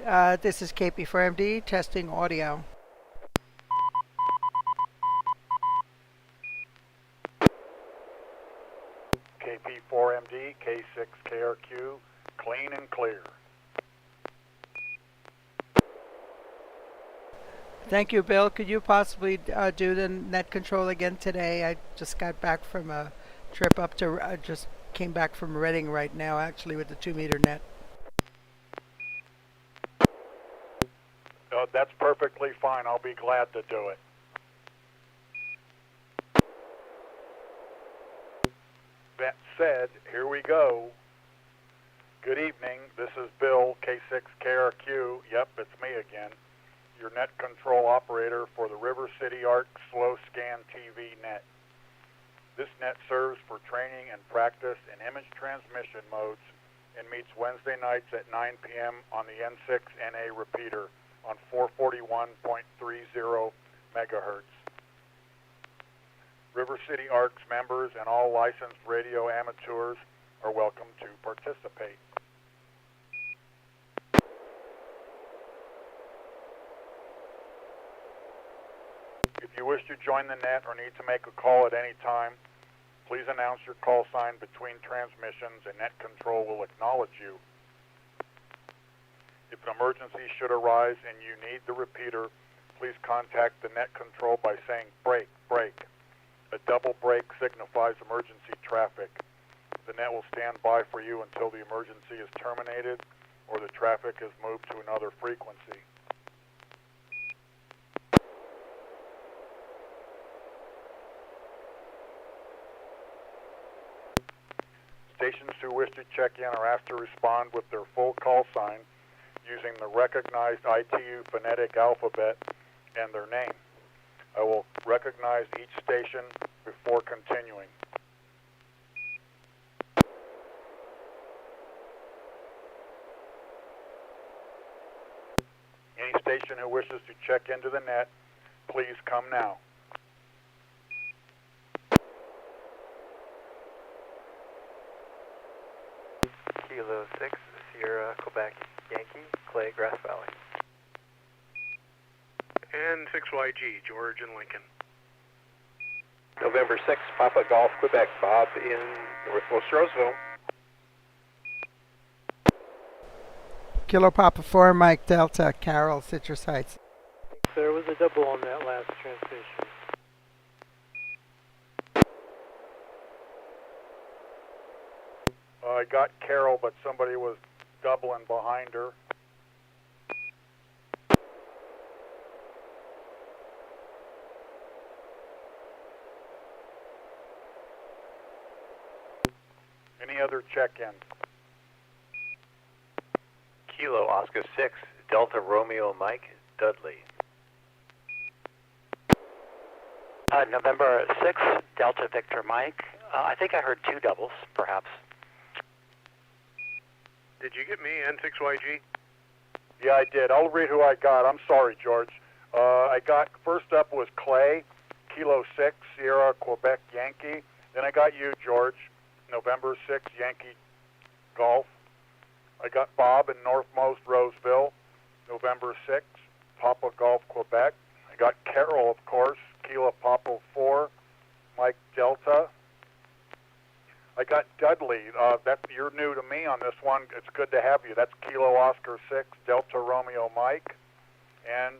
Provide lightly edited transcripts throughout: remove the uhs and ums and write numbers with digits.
This is KP4MD testing audio. KP4MD, K6KRQ, clean and clear. Thank you, Bill. Could you possibly do the net control again today? I just got back from a trip up to, just came back from Reading right now, actually, with the 2-meter net. That's perfectly fine. I'll be glad to do it. That said, here we go. Good evening. This is Bill, K6KRQ. Yep, it's me again. Your net control operator for the River City Arc Slow Scan TV net. This net serves for training and practice in image transmission modes and meets Wednesday nights at 9 p.m. on the N6NA repeater on 441.30 megahertz. River City Arc's members and all licensed radio amateurs are welcome to participate. If you wish to join the net or need to make a call at any time, please announce your call sign between transmissions and net control will acknowledge you. If an emergency should arise and you need the repeater, please contact the net control by saying break, break. A double break signifies emergency traffic. The net will stand by for you until the emergency is terminated or the traffic is moved to another frequency. Stations who wish to check in are asked to respond with their full call sign using the recognized ITU phonetic alphabet and their name. I will recognize each station before continuing. Any station who wishes to check into the net, please come now. Kilo 6, Sierra, Quebec, Yankee, Clay, Grass Valley. N6YG, George and Lincoln. November 6, Papa Golf, Quebec, Bob in Northwest Roseville. Kilo Papa 4, Mike Delta, Carroll, Citrus Heights. There was a double on that last transmission. I got Carol, but somebody was doubling behind her. Any other check-ins? Kilo Oscar 6, Delta Romeo Mike, Dudley. November 6, Delta Victor Mike. I think I heard 2 doubles, perhaps. Did you get me, N6YG? Yeah, I did. I'll read who I got. I'm sorry, George. I got, first up was Clay, Kilo 6, Sierra, Quebec, Yankee. Then I got you, George, November 6, Yankee Golf. I got Bob in Northmost Roseville, November 6, Papa Golf, Quebec. I got Carol, of course, Kilo Papa 4, Mike Delta. I got Dudley. You're new to me on this one. It's good to have you. That's Kilo Oscar 6, Delta Romeo Mike. And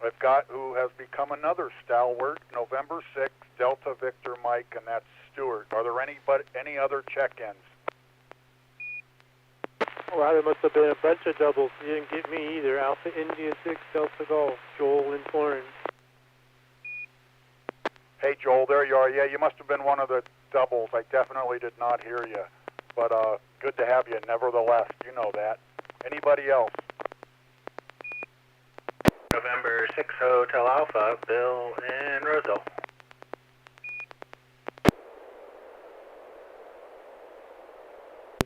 I've got who has become another stalwart, November 6, Delta Victor Mike, and that's Stewart. Are there any other check-ins? Well, there must have been a bunch of doubles. You didn't get me either. Alpha India 6, Delta Golf, Joel in Florence. Hey, Joel, there you are. Yeah, you must have been one of the doubles. I definitely did not hear you. But good to have you nevertheless. You know that. Anybody else? November 6, Hotel Alpha, Bill and Roseville.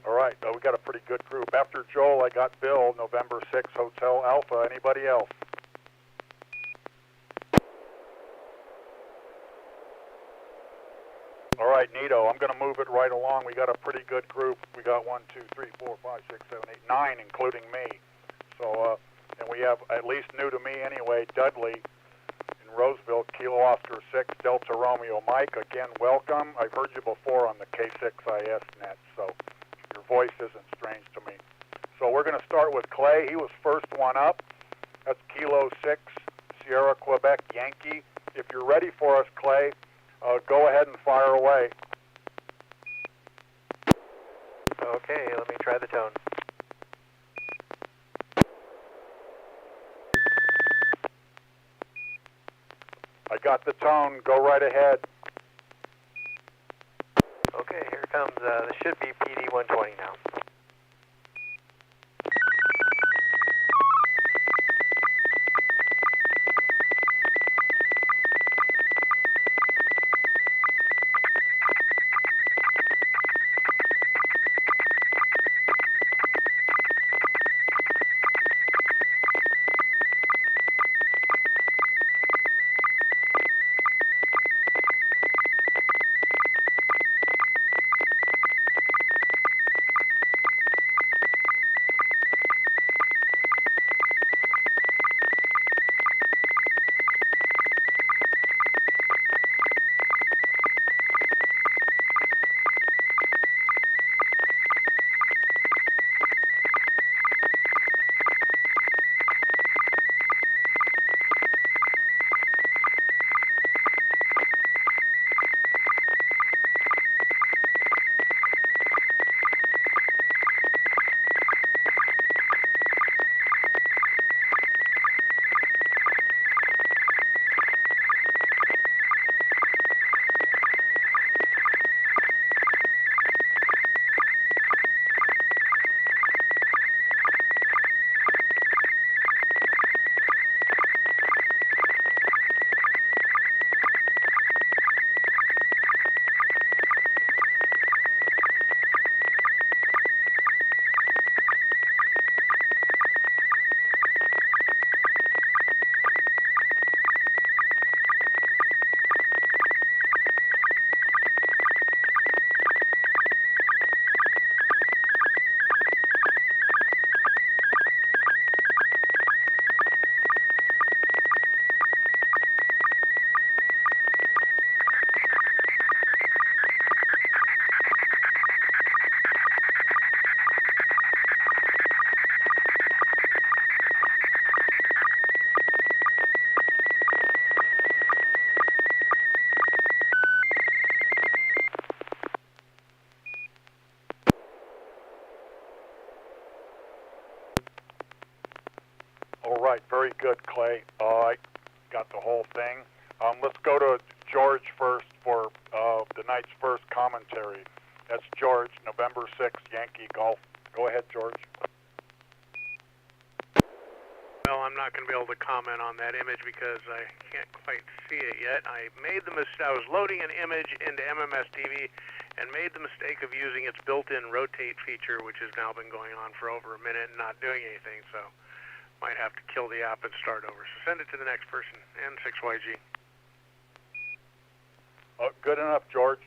All right, we got a pretty good group. After Joel, I got Bill, November 6, Hotel Alpha. Anybody else? All right, Nito, I'm going to move it right along. We got a pretty good group. We got 1, 2, 3, 4, 5, 6, 7, 8, 9, including me. So And we have, at least new to me anyway, Dudley in Roseville, Kilo Oscar 6, Delta Romeo Mike. Again, welcome. I've heard you before on the K6IS net, so your voice isn't strange to me. So we're going to start with Clay. He was first one up. That's Kilo 6, Sierra, Quebec, Yankee. If you're ready for us, Clay, go ahead and fire away. Okay, let me try the tone. I got the tone. Go right ahead. Okay, here it comes. This should be PD 120 now. All right, very good, Clay. I got the whole thing. Let's go to George first for the night's first commentary. That's George, November 6th, Yankee Golf. Go ahead, George. Well, I'm not going to be able to comment on that image because I can't quite see it yet. I was loading an image into MMS TV and made the mistake of using its built-in rotate feature, which has now been going on for over a minute and not doing anything, so might have to kill the app and start over. So send it to the next person, N6YG. Good enough, George.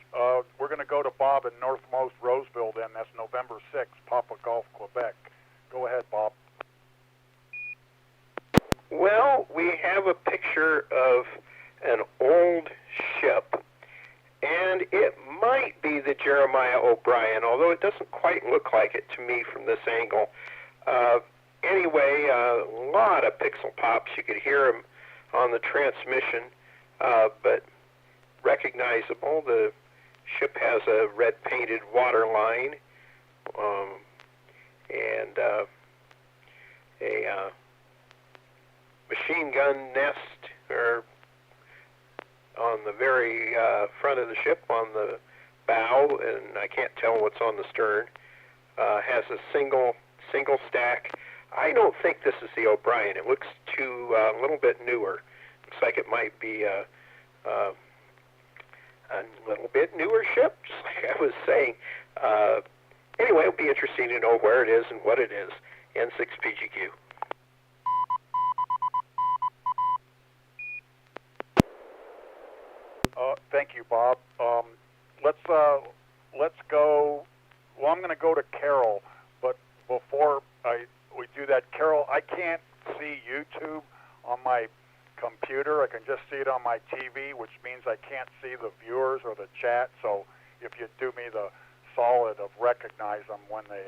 We're going to go to Bob in Northmost Roseville then. That's November 6th, Papa Golf, Quebec. Go ahead, Bob. Well, we have a picture of an old ship, and it might be the Jeremiah O'Brien, although it doesn't quite look like it to me from this angle. Anyway, a lot of pixel pops. You could hear them on the transmission, but recognizable. The ship has a red painted water line and a machine gun nest on the very front of the ship on the bow, and I can't tell what's on the stern. Has a single stack. I don't think this is the O'Brien. It looks a little bit newer. Looks like it might be a little bit newer ship, just like I was saying. Anyway, it'll be interesting to know where it is and what it is. N6PGQ. Thank you, Bob. Let's go. Well, I'm going to go to Carol, but before we do that, Carol, I can't see YouTube on my computer. I can just see it on my TV, which means I can't see the viewers or the chat. So if you do me the solid of recognize them when they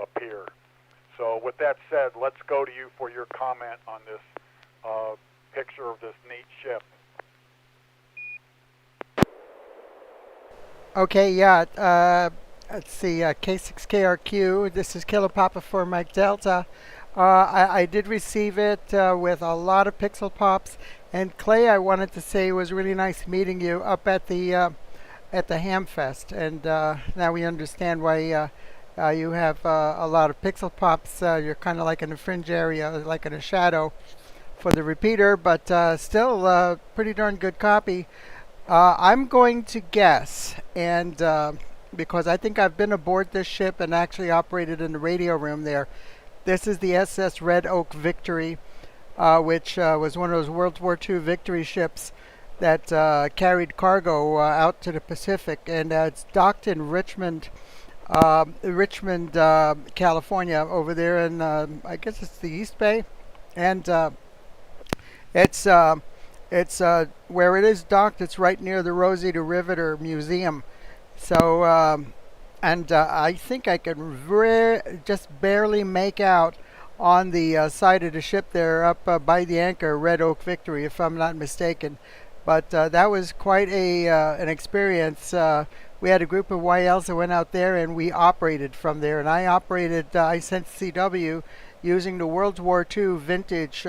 appear. So with that said, let's go to you for your comment on this picture of this neat ship. Okay, yeah. Let's see, K6KRQ. This is Kilo Papa for Mike Delta. I did receive it with a lot of pixel pops. And Clay, I wanted to say it was really nice meeting you up at the Hamfest. And now we understand why you have a lot of pixel pops. You're kind of like in a fringe area, like in a shadow for the repeater, but still pretty darn good copy. I'm going to guess, and because I think I've been aboard this ship and actually operated in the radio room there. This is the SS Red Oak Victory, which was one of those World War II Victory ships that carried cargo out to the Pacific, and it's docked in Richmond, California, over there in I guess it's the East Bay, and it's where it is docked. It's right near the Rosita Riveter Museum. So, I think I can just barely make out on the side of the ship there, up by the anchor, Red Oak Victory, if I'm not mistaken. But that was quite an experience. We had a group of YLs that went out there, and we operated from there. And I sent CW using the World War II vintage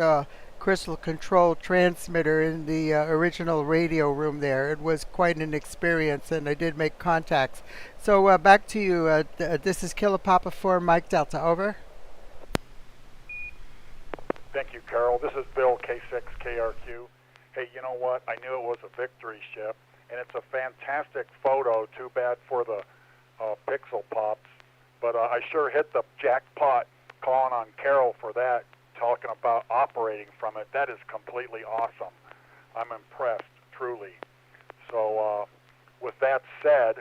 crystal control transmitter in the original radio room there. It was quite an experience, and I did make contacts. So back to you. This is Kilo Papa for Mike Delta. Over. Thank you, Carol. This is Bill, K6KRQ. Hey, you know what? I knew it was a Victory ship, and it's a fantastic photo. Too bad for the pixel pops. But I sure hit the jackpot calling on Carol for that, talking about operating from it. That is completely awesome. I'm impressed, truly. So with that said,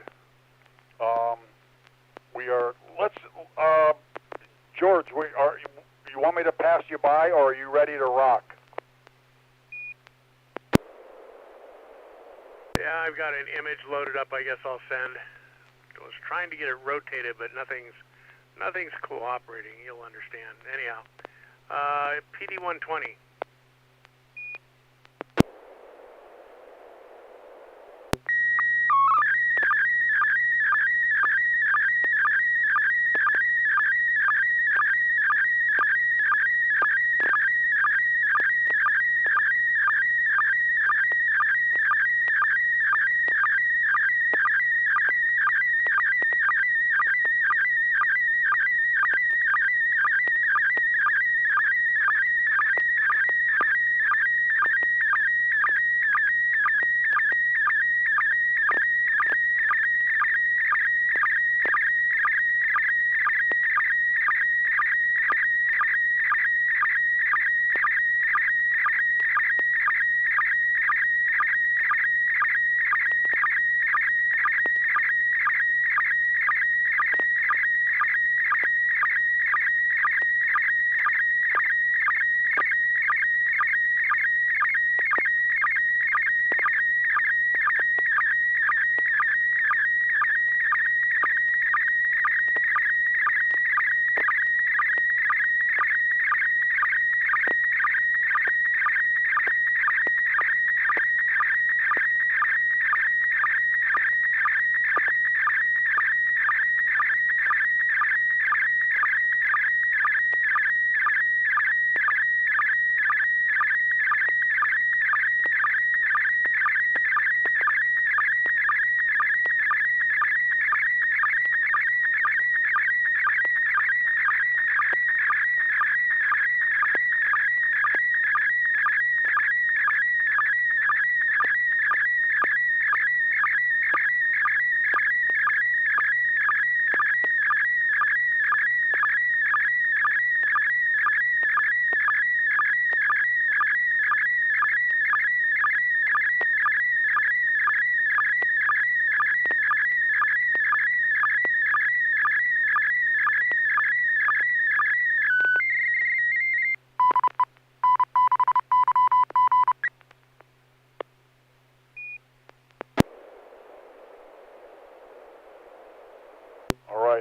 George, you want me to pass you by, or are you ready to rock? Yeah, I've got an image loaded up. I guess I'll send. I was trying to get it rotated, but nothing's cooperating. You'll understand. Anyhow, PD-120.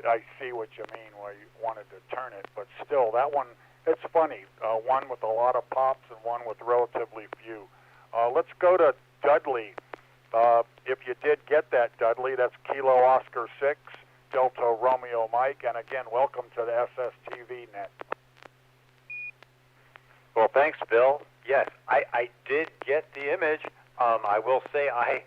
I see what you mean why you wanted to turn it, but still, that one, it's funny. One with a lot of pops and one with relatively few. Let's go to Dudley. If you did get that, Dudley, that's Kilo Oscar 6, Delta Romeo Mike, and again, welcome to the SSTV Net. Well, thanks, Bill. Yes, I did get the image. I will say I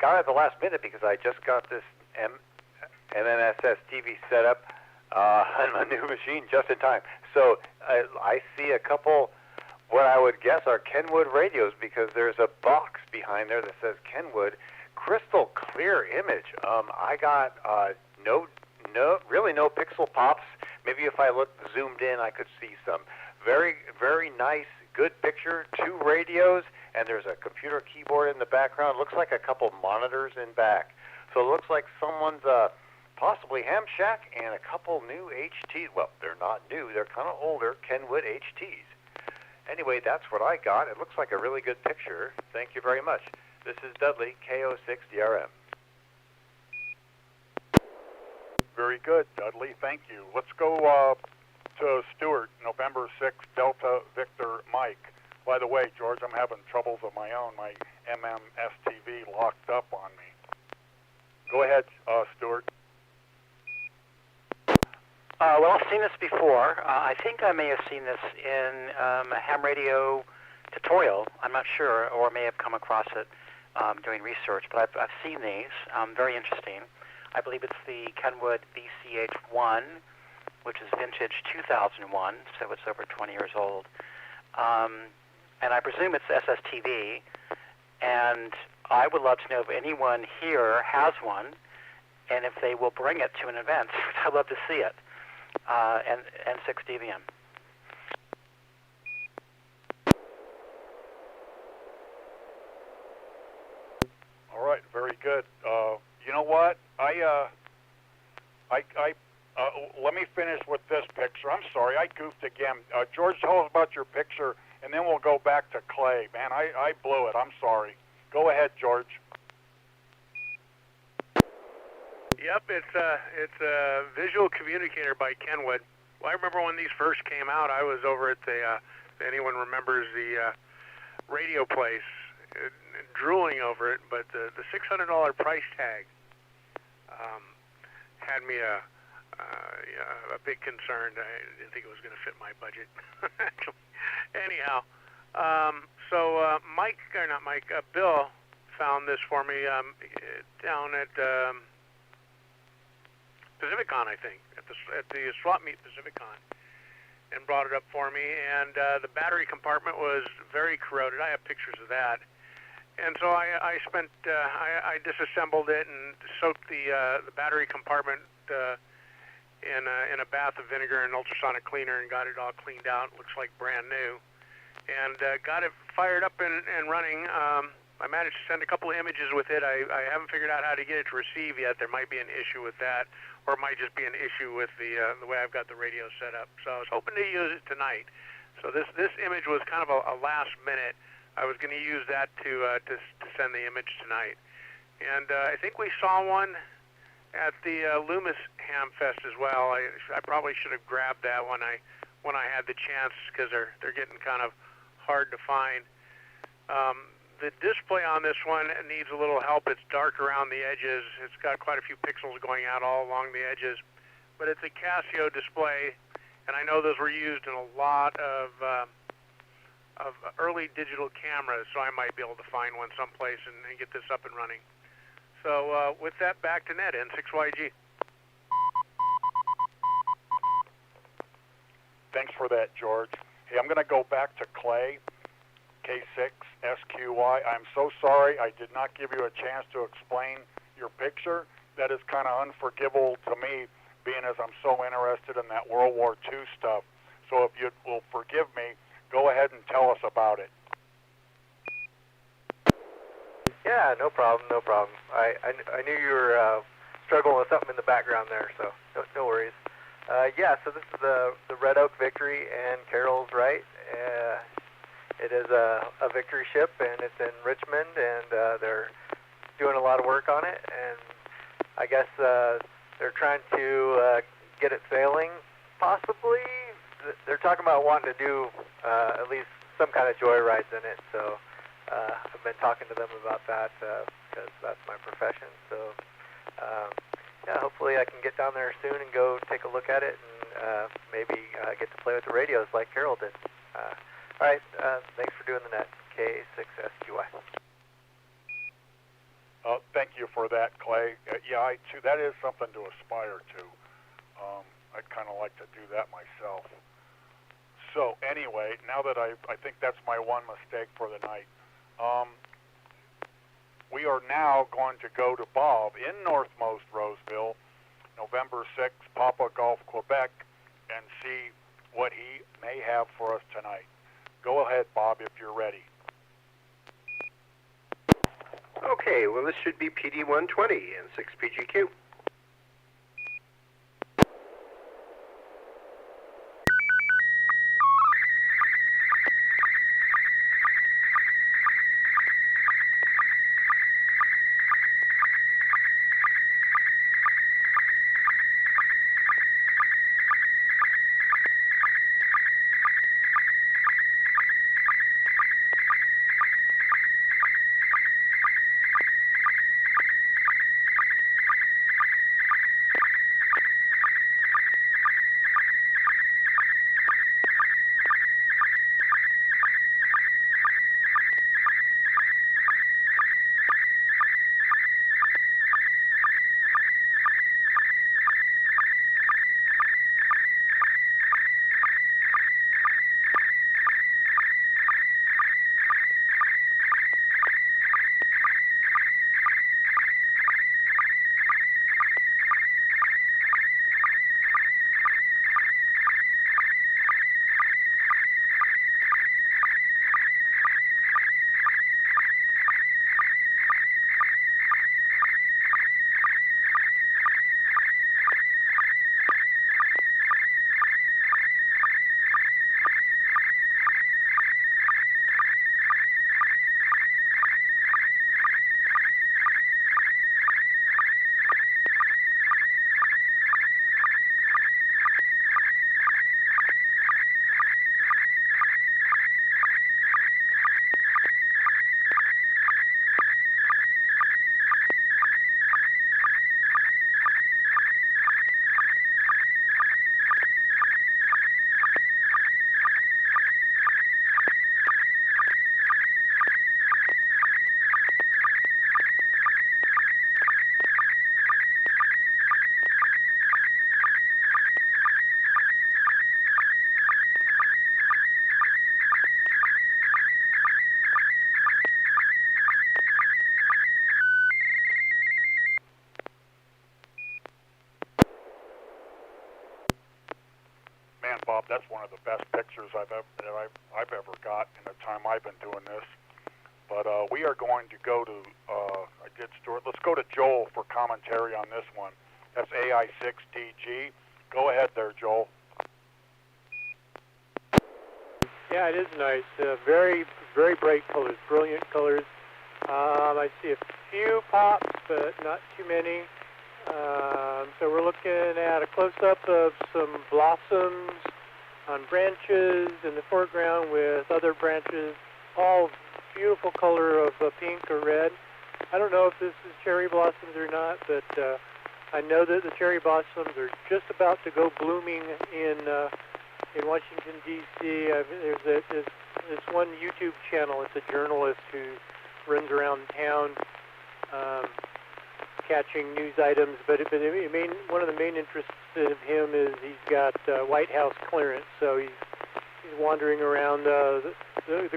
got it at the last minute because I just got this N6NA SSTV set up on my new machine just in time. So I see a couple, what I would guess are Kenwood radios, because there's a box behind there that says Kenwood. Crystal clear image. I got really no pixel pops. Maybe if I looked zoomed in, I could see some. Very, very nice, good picture. 2 radios, and there's a computer keyboard in the background. Looks like a couple monitors in back. So it looks like someone's possibly ham shack and a couple new HTs. Well, they're not new. They're kind of older Kenwood HTs. Anyway, that's what I got. It looks like a really good picture. Thank you very much. This is Dudley, KO6DRM. Very good, Dudley. Thank you. Let's go to Stuart, November 6th, Delta Victor Mike. By the way, George, I'm having troubles of my own. My SSTV locked up on me. Go ahead, Stuart. Well, I've seen this before. I think I may have seen this in a ham radio tutorial. I'm not sure, or may have come across it doing research. But I've seen these. Very interesting. I believe it's the Kenwood VCH1, which is vintage 2001, so it's over 20 years old. And I presume it's SSTV. And I would love to know if anyone here has one, and if they will bring it to an event. I'd love to see it. N6DVM. All right, very good. You know what? Let me finish with this picture. I'm sorry, I goofed again. George, tell us about your picture, and then we'll go back to Clay. Man, I blew it. I'm sorry. Go ahead, George. Yep, it's a visual communicator by Kenwood. Well, I remember when these first came out, I was over at the, if anyone remembers the radio place, drooling over it, but the $600 price tag had me a bit concerned. I didn't think it was going to fit my budget. Anyhow, so Bill found this for me down at Pacificon, I think, at the swap meet Pacificon, and brought it up for me. And the battery compartment was very corroded. I have pictures of that. And so I disassembled it and soaked the battery compartment in a bath of vinegar and ultrasonic cleaner and got it all cleaned out. Looks like brand new. And got it fired up and running. I managed to send a couple of images with it. I haven't figured out how to get it to receive yet. There might be an issue with that, or it might just be an issue with the way I've got the radio set up. So I was hoping to use it tonight. So this image was kind of a last minute. I was going to use that to send the image tonight. And I think we saw one at the Loomis Ham Fest as well. I probably should have grabbed that when I had the chance, because they're getting kind of hard to find. The display on this one needs a little help. It's dark around the edges. It's got quite a few pixels going out all along the edges. But it's a Casio display, and I know those were used in a lot of early digital cameras, so I might be able to find one someplace and get this up and running. So with that, back to Net, N6YG. Thanks for that, George. Hey, I'm going to go back to Clay, K6SQY. I'm so sorry I did not give you a chance to explain your picture. That is kind of unforgivable to me, being as I'm so interested in that World War II stuff. So if you will forgive me, go ahead and tell us about it. Yeah, no problem, no problem. I knew you were struggling with something in the background there, so no worries. Yeah, so this is the Red Oak Victory, and Carol's right. It is a Victory ship, and it's in Richmond, and they're doing a lot of work on it. And I guess they're trying to get it sailing, possibly. They're talking about wanting to do at least some kind of joyrides in it, so I've been talking to them about that because that's my profession. So yeah, hopefully I can get down there soon and go take a look at it and maybe get to play with the radios like Carol did. All right, thanks for doing the net, K6SQY. Thank you for that, Clay. Yeah, that is something to aspire to. I'd kind of like to do that myself. So anyway, now that I think that's my one mistake for the night. We are now going to go to Bob in northmost Roseville, November 6th, Papa Golf, Quebec, and see what he may have for us tonight. Go ahead, Bob, if you're ready. Okay, well, this should be PD-120 and 6PGQ. Man, Bob, that's one of the best pictures I've ever got in the time I've been doing this. But we are going to go to, let's go to Joel for commentary on this one. That's AI6DG. Go ahead there, Joel. Yeah, it is nice. Very, very bright colors, brilliant colors. I see a few pops, but not too many. So we're looking at a close-up of some blossoms on branches in the foreground with other branches, all beautiful color of pink or red. I don't know if this is cherry blossoms or not, but I know that the cherry blossoms are just about to go blooming in Washington, D.C. There's this one YouTube channel. It's a journalist who runs around town catching news items, but one of the main interests of him is he's got White House clearance, so he's wandering around the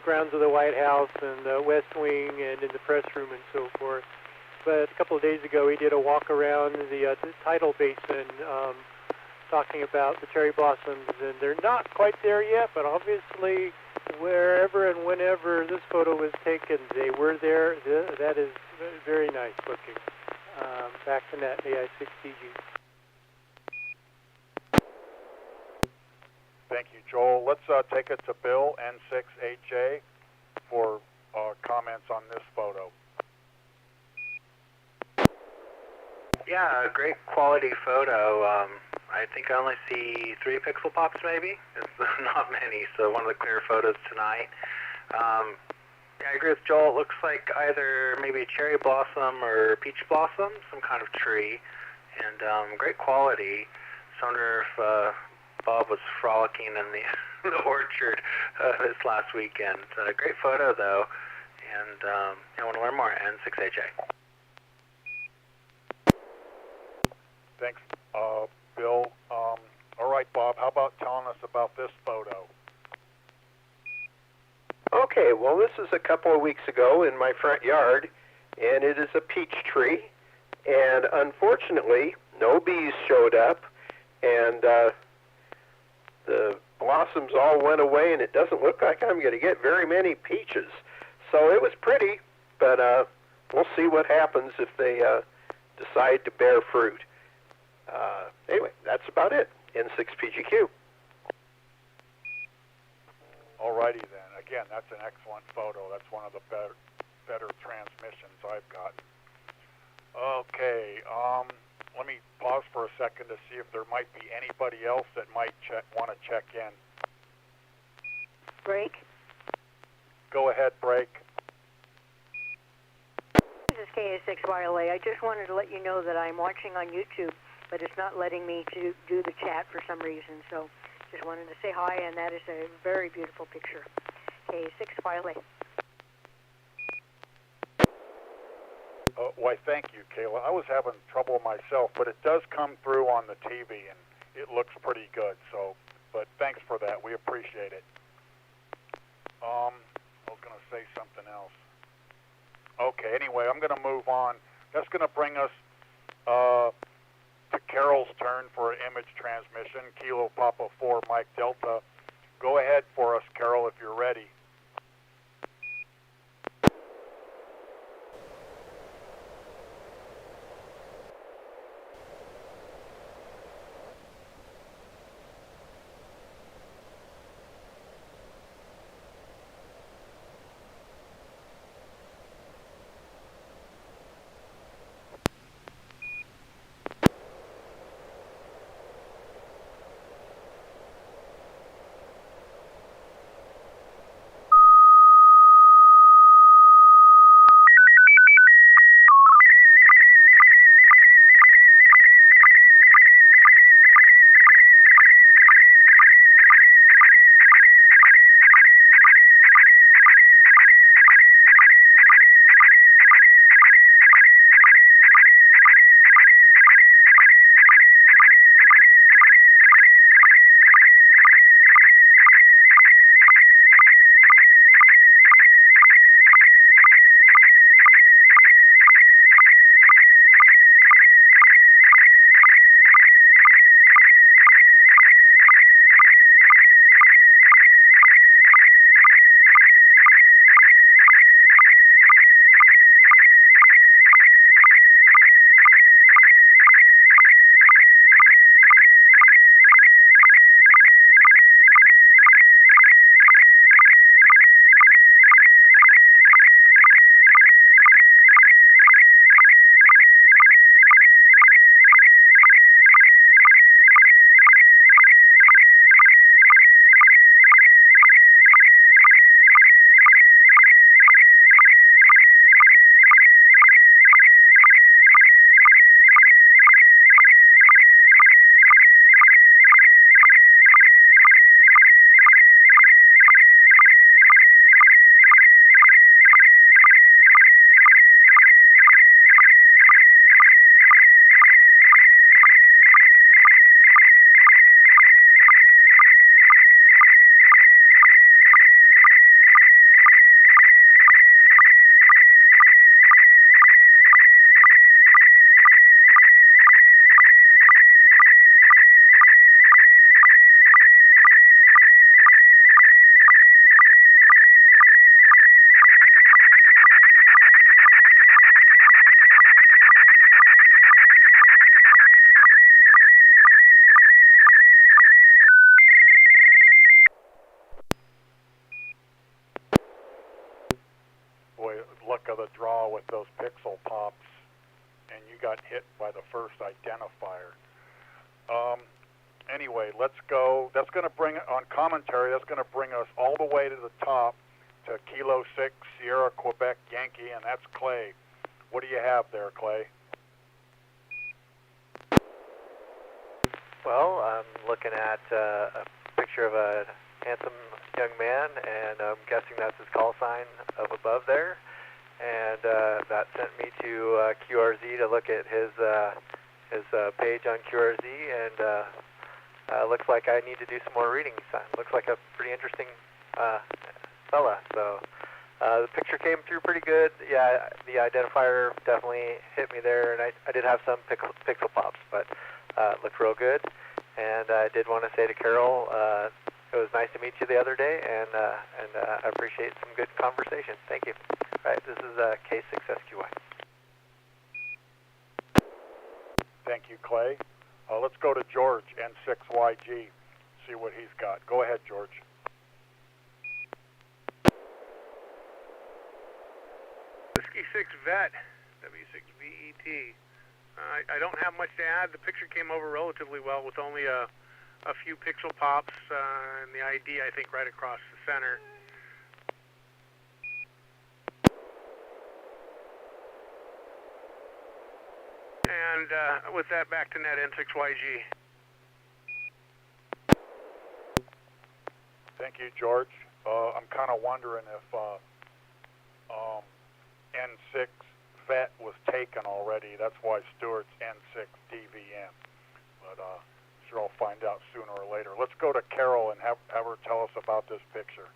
grounds of the White House and the West Wing and in the press room and so forth. But a couple of days ago, he did a walk around the tidal basin, talking about the cherry blossoms, and they're not quite there yet, but obviously wherever and whenever this photo was taken, they were there. That is very nice looking. Back to net, AI6DG. Thank you, Joel. Let's take it to Bill, N6HA, for comments on this photo. Yeah, great quality photo. I think I only see 3 pixel pops maybe. It's not many, so one of the clear photos tonight. Yeah, I agree with Joel. It looks like either maybe a cherry blossom or peach blossom, some kind of tree, and great quality. So I wonder if Bob was frolicking in the, the orchard this last weekend. Great photo, though, and I want to learn more. N6AJ. Thanks, Bill. All right, Bob, how about telling us about this photo? Okay, well, this is a couple of weeks ago in my front yard, and it is a peach tree. And unfortunately, no bees showed up, and the blossoms all went away, and it doesn't look like I'm going to get very many peaches. So it was pretty, but we'll see what happens if they decide to bear fruit. Anyway, that's about it. N6PGQ. All righty then. Again, that's an excellent photo. That's one of the better transmissions I've gotten. Okay, let me pause for a second to see if there might be anybody else that might want to check in. Break. Go ahead, Break. This is KA6YLA. I just wanted to let you know that I'm watching on YouTube, but it's not letting me to do the chat for some reason. So just wanted to say hi, and that is a very beautiful picture. KA6YLA. Why, thank you, Kayla. I was having trouble myself, but it does come through on the TV, and it looks pretty good. So, but thanks for that. We appreciate it. I was going to say something else. Okay, anyway, I'm going to move on. That's going to bring us to Carol's turn for an image transmission, Kilo Papa 4 Mike Delta. Go ahead for us, Carol, if you're ready. Boy, luck of the draw with those pixel pops. And you got hit by the first identifier. Anyway, let's go. That's going to bring, on commentary, that's going to bring us all the way to the top to Kilo 6, Sierra, Quebec, Yankee, and that's Clay. What do you have there, Clay? Well, I'm looking at a picture of a handsome young man, and I'm guessing that's his call sign up above there. And that sent me to QRZ to look at his page on QRZ, and looks like I need to do some more reading. Looks like a pretty interesting fella. So the picture came through pretty good. Yeah, the identifier definitely hit me there, and I did have some pixel pops, but it looked real good. And I did want to say to Carol, it was nice to meet you the other day, and I appreciate some good conversation. Thank you. All right, this is K6SQY. Thank you, Clay. Let's go to George, N6YG, see what he's got. Go ahead, George. Whiskey 6 Vet, W6VET. I don't have much to add. The picture came over relatively well with only a few pixel pops and the ID, I think, right across the center. And with that, back to Net N6YG. Thank you, George. I'm kind of wondering if N6 Vet was taken already. That's why Stewart's N6DVN. But sure I'll find out sooner or later. Let's go to Carol and have her tell us about this picture.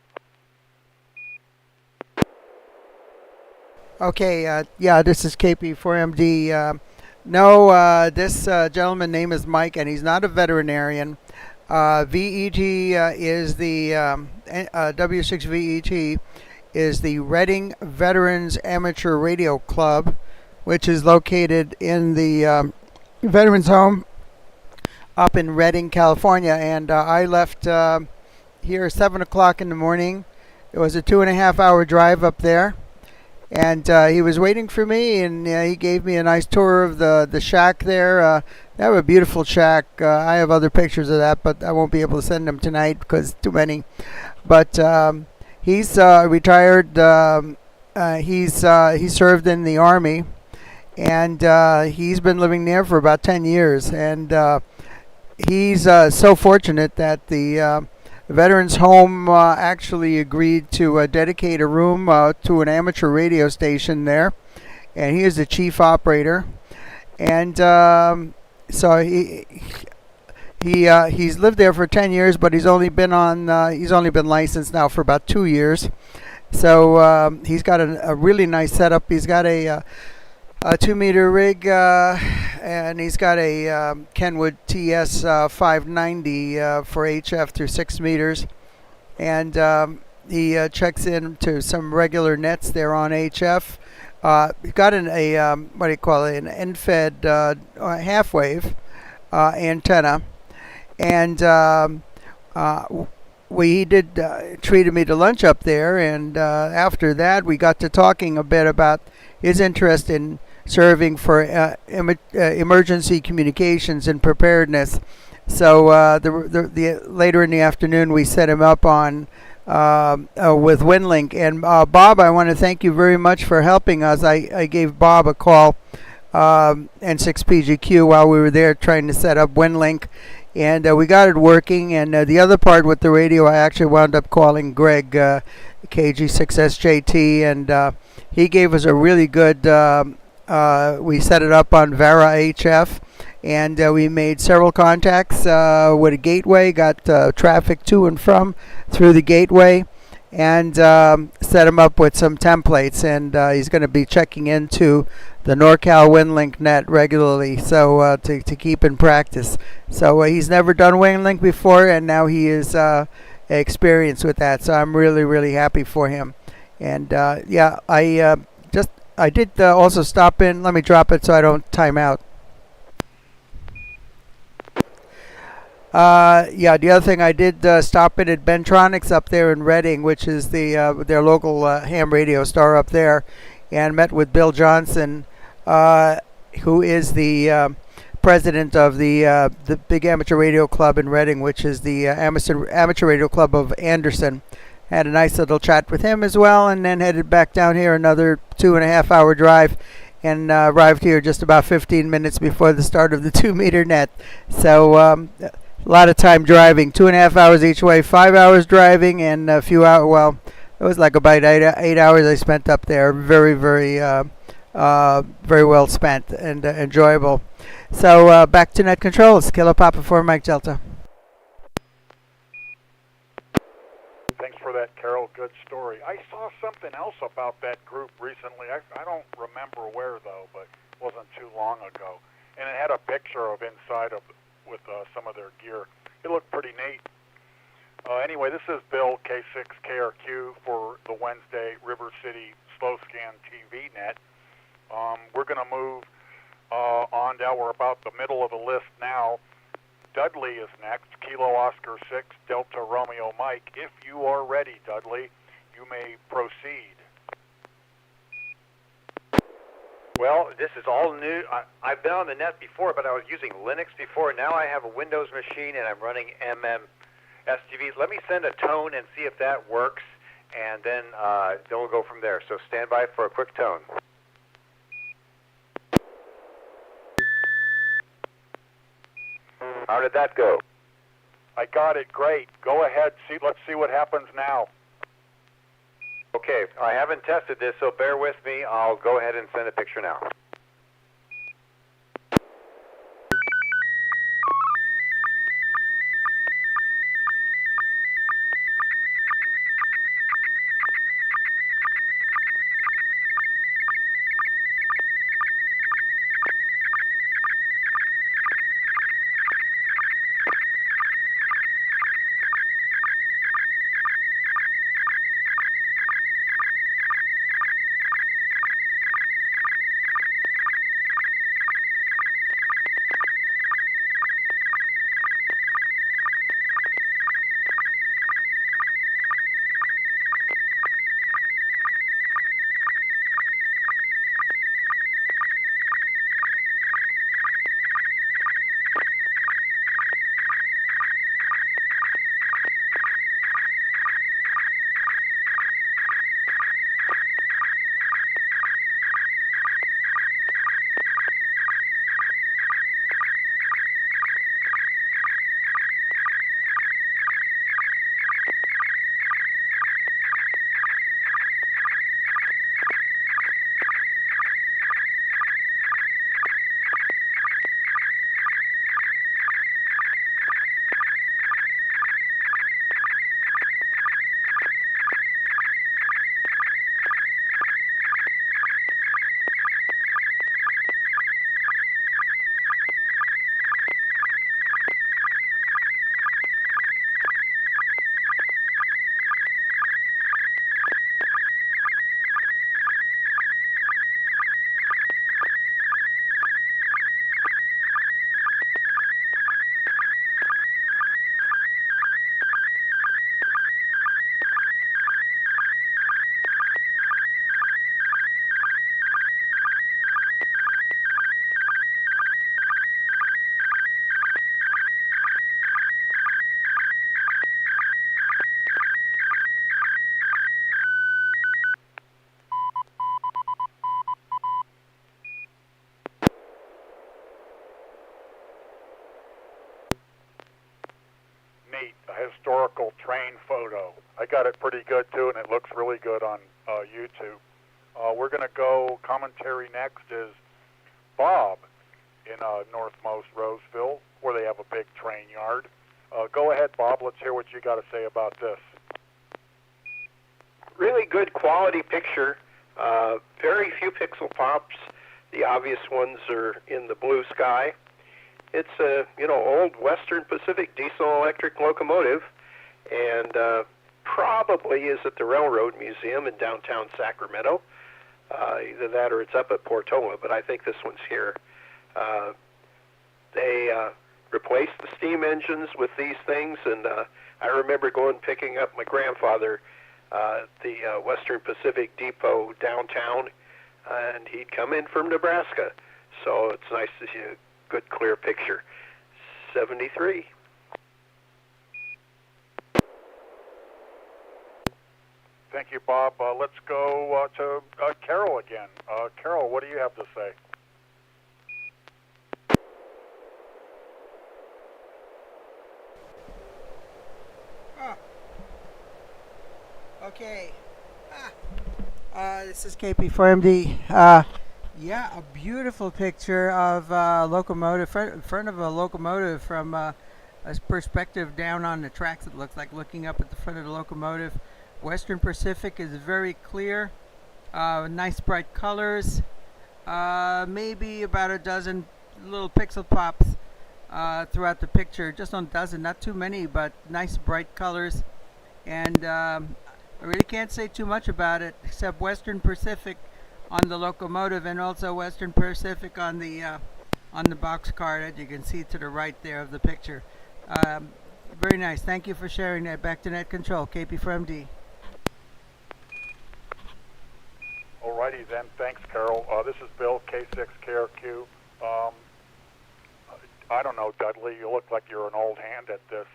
Okay, yeah, this is KP4MD. No, this gentleman's name is Mike, and he's not a veterinarian. VET is the W6VET is the Reading Veterans Amateur Radio Club, which is located in the Veterans Home up in Redding, California. And I left here 7 o'clock in the morning. It was a 2.5-hour drive up there. And he was waiting for me, and he gave me a nice tour of the shack there. They have a beautiful shack. I have other pictures of that, but I won't be able to send them tonight because too many. But he's retired. He served in the Army, and he's been living there for about 10 years. And he's so fortunate that the Veterans Home actually agreed to dedicate a room to an amateur radio station there, and he is the chief operator. And so he's lived there for 10 years, but he's only been licensed now for about 2 years. So he's got a really nice setup. He's got a 2-meter rig, and he's got a Kenwood TS 590 for HF through 6 meters, and he checks in to some regular nets there on HF. He's got an end-fed half-wave antenna, and he treated me to lunch up there, and after that we got to talking a bit about his interest in serving for emergency communications and preparedness. So later in the afternoon we set him up on with WinLink. And Bob, I want to thank you very much for helping us. I gave Bob a call, N6PGQ, while we were there trying to set up WinLink, and we got it working. And the other part with the radio, I actually wound up calling Greg, KG6SJT, and he gave us a really good, we set it up on Vara HF, and we made several contacts with a gateway, got traffic to and from through the gateway, and set him up with some templates. And he's going to be checking into the NorCal WinLink net regularly, so to keep in practice. So he's never done WinLink before, and now he is experienced with that. So I'm really, really happy for him. And yeah, I did also stop in. Let me drop it so I don't time out. Yeah, the other thing, I did stop in at Bentronics up there in Reading, which is their local ham radio star up there, and met with Bill Johnson. who is the president of the big amateur radio club in Reading, which is the amateur radio club of Anderson. Had a nice little chat with him as well, and then headed back down here, another 2.5-hour drive, and arrived here just about 15 minutes before the start of the 2-meter net. So a lot of time driving, 2.5 hours each way, 5 hours driving, and a few hours. Well, it was like about 8 hours I spent up there. Very, very, very well spent and enjoyable. So back to net controls. Kilo Papa 4 Mike Delta. Thanks for that, Carol. Good story. I saw something else about that group recently. I don't remember where, though, but it wasn't too long ago. And it had a picture of inside of with some of their gear. It looked pretty neat. Anyway, this is Bill, K6KRQ, for the Wednesday River City Slow Scan TV Net. We're going to move on down. We're about the middle of the list now. Dudley is next, Kilo Oscar 6, Delta Romeo Mike. If you are ready, Dudley, you may proceed. Well, this is all new. I've been on the net before, but I was using Linux before. Now I have a Windows machine, and I'm running SSTVs. Let me send a tone and see if that works, and then we'll go from there. So stand by for a quick tone. How did that go? I got it. Great. Go ahead. Let's see what happens now. Okay, I haven't tested this, so bear with me. I'll go ahead and send a picture now. Neat. A historical train photo. I got it pretty good, too, and it looks really good on YouTube. We're going to go, commentary next is Bob in northmost Roseville, where they have a big train yard. Go ahead, Bob. Let's hear what you got to say about this. Really good quality picture. Very few pixel pops. The obvious ones are in the blue sky. It's a old Western Pacific diesel electric locomotive, and probably is at the Railroad Museum in downtown Sacramento. Either that or it's up at Portola, but I think this one's here. They replaced the steam engines with these things, and I remember picking up my grandfather at the Western Pacific Depot downtown, and he'd come in from Nebraska. so it's nice to see a good, clear picture. 73. Thank you, Bob. Let's go to Carol again. Carol, what do you have to say? Oh. Okay. This is KP4MD. Yeah, a beautiful picture of a locomotive, front of a locomotive from a perspective down on the tracks. It looks like looking up at the front of the locomotive. Western Pacific is very clear. Nice bright colors. Maybe about a dozen little pixel pops throughout the picture. Just on a dozen, not too many, but nice bright colors. And I really can't say too much about it, except Western Pacific on the locomotive and also Western Pacific on the box car that you can see to the right there of the picture. Very nice. Thank you for sharing that. Back to Net Control, KP4MD. Alrighty then. Thanks, Carol. This is Bill, K6KRQ. I don't know, Dudley. You look like you're an old hand at this.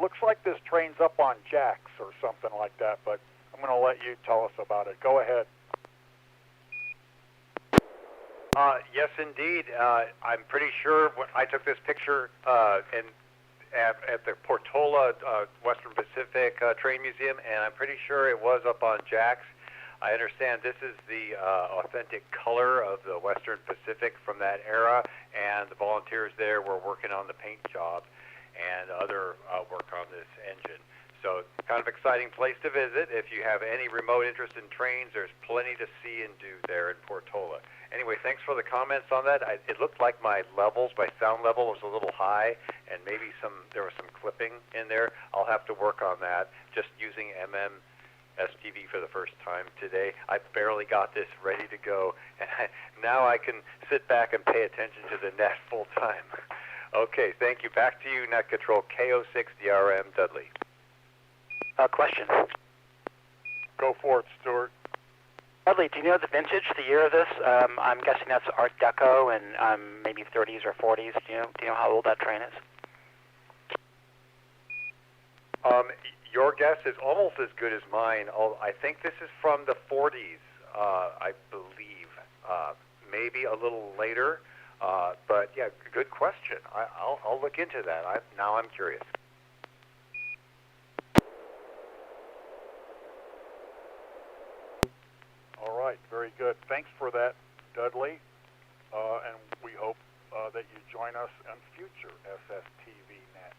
Looks like this train's up on jacks or something like that, but I'm going to let you tell us about it. Go ahead. Yes, indeed. I'm pretty sure when I took this picture at the Portola Western Pacific Train Museum, and I'm pretty sure it was up on jacks. I understand this is the authentic color of the Western Pacific from that era, and the volunteers there were working on the paint job and other work on this engine. So kind of exciting place to visit. If you have any remote interest in trains, there's plenty to see and do there in Portola. Anyway, thanks for the comments on that. It looked like my sound level was a little high, and maybe there was some clipping in there. I'll have to work on that, just using SSTV for the first time today. I barely got this ready to go, and now I can sit back and pay attention to the net full time. Okay, thank you. Back to you, Net Control, KO6DRM Dudley. Question. Go for it, Stuart. Dudley, do you know the vintage, the year of this? I'm guessing that's Art Deco and maybe 30s or 40s. Do you know how old that train is? Your guess is almost as good as mine. I think this is from the 40s, I believe. Maybe a little later. But yeah, good question. I'll look into that. Now I'm curious. All right, very good. Thanks for that, Dudley. And we hope that you join us on future SSTV Nets.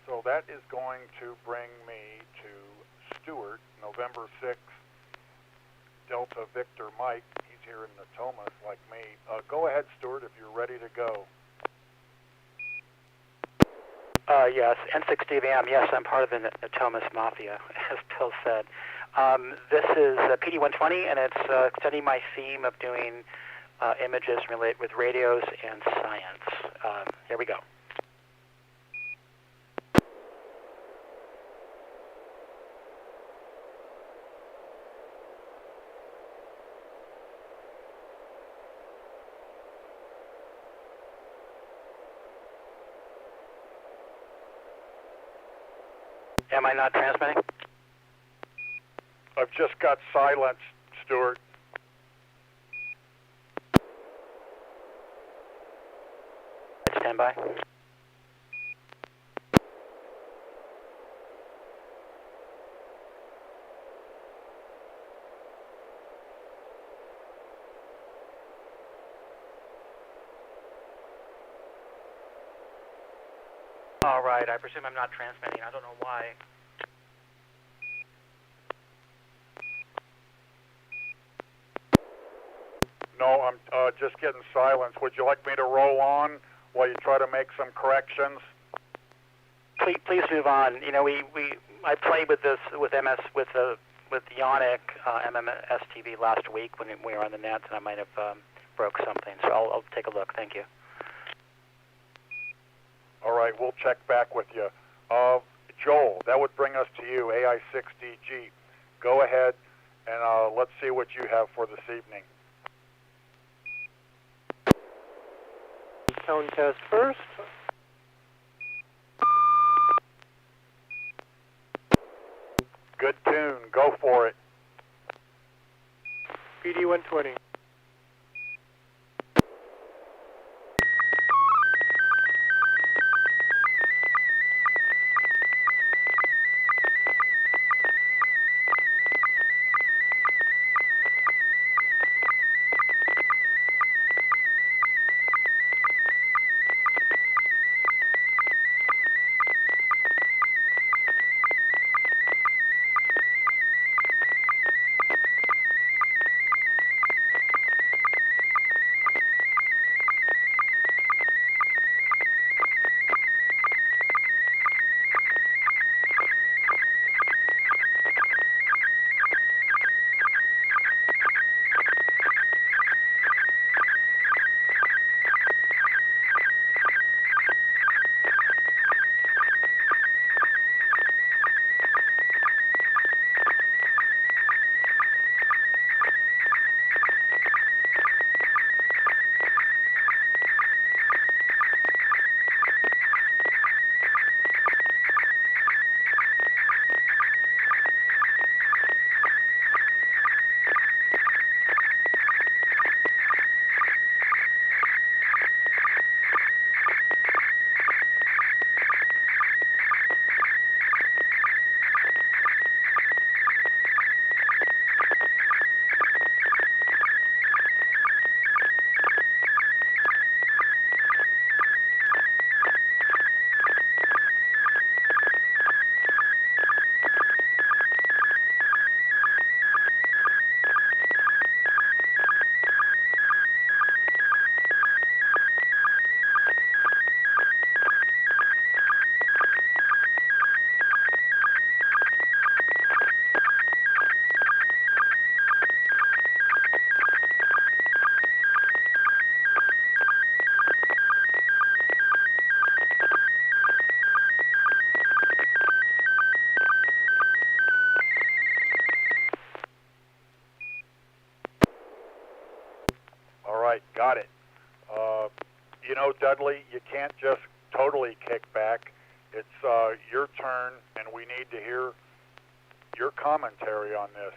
So that is going to bring me to Stuart, November 6th, Delta Victor Mike. He's here in Natomas like me. Go ahead, Stuart, if you're ready to go. Yes, N6NA. Yes, I'm part of the Natomas Mafia, as Bill said. This is PD120, and it's extending my theme of doing images related with radios and science. Here we go. Am I not transmitting? I've just got silence, Stuart. Stand by. All right, I presume I'm not transmitting. I don't know why. No, I'm just getting silence. Would you like me to roll on while you try to make some corrections? Please move on. You know, I played with this with Ionic SSTV last week when we were on the net, and I might have broke something. So I'll take a look. Thank you. All right, we'll check back with you. Joel, that would bring us to you, AI6DG. Go ahead, and let's see what you have for this evening. tone test first. Good tune. Go for it. PD 120. All right, got it. You know, Dudley, you can't just totally kick back. It's your turn, and we need to hear your commentary on this.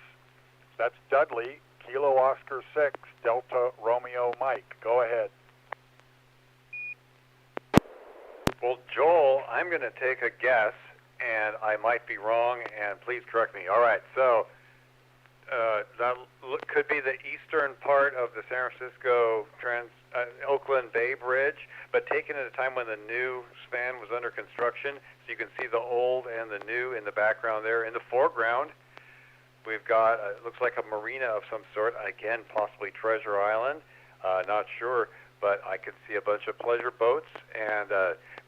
That's Dudley, Kilo Oscar 6, Delta Romeo Mike. Go ahead. Well, Joel, I'm going to take a guess, and I might be wrong, and please correct me. All right, so that could be the eastern part of the San Francisco Oakland Bay Bridge, but taken at a time when the new span was under construction, so you can see the old and the new in the background there. In the foreground, we've got, it looks like a marina of some sort, again, possibly Treasure Island, not sure, but I can see a bunch of pleasure boats and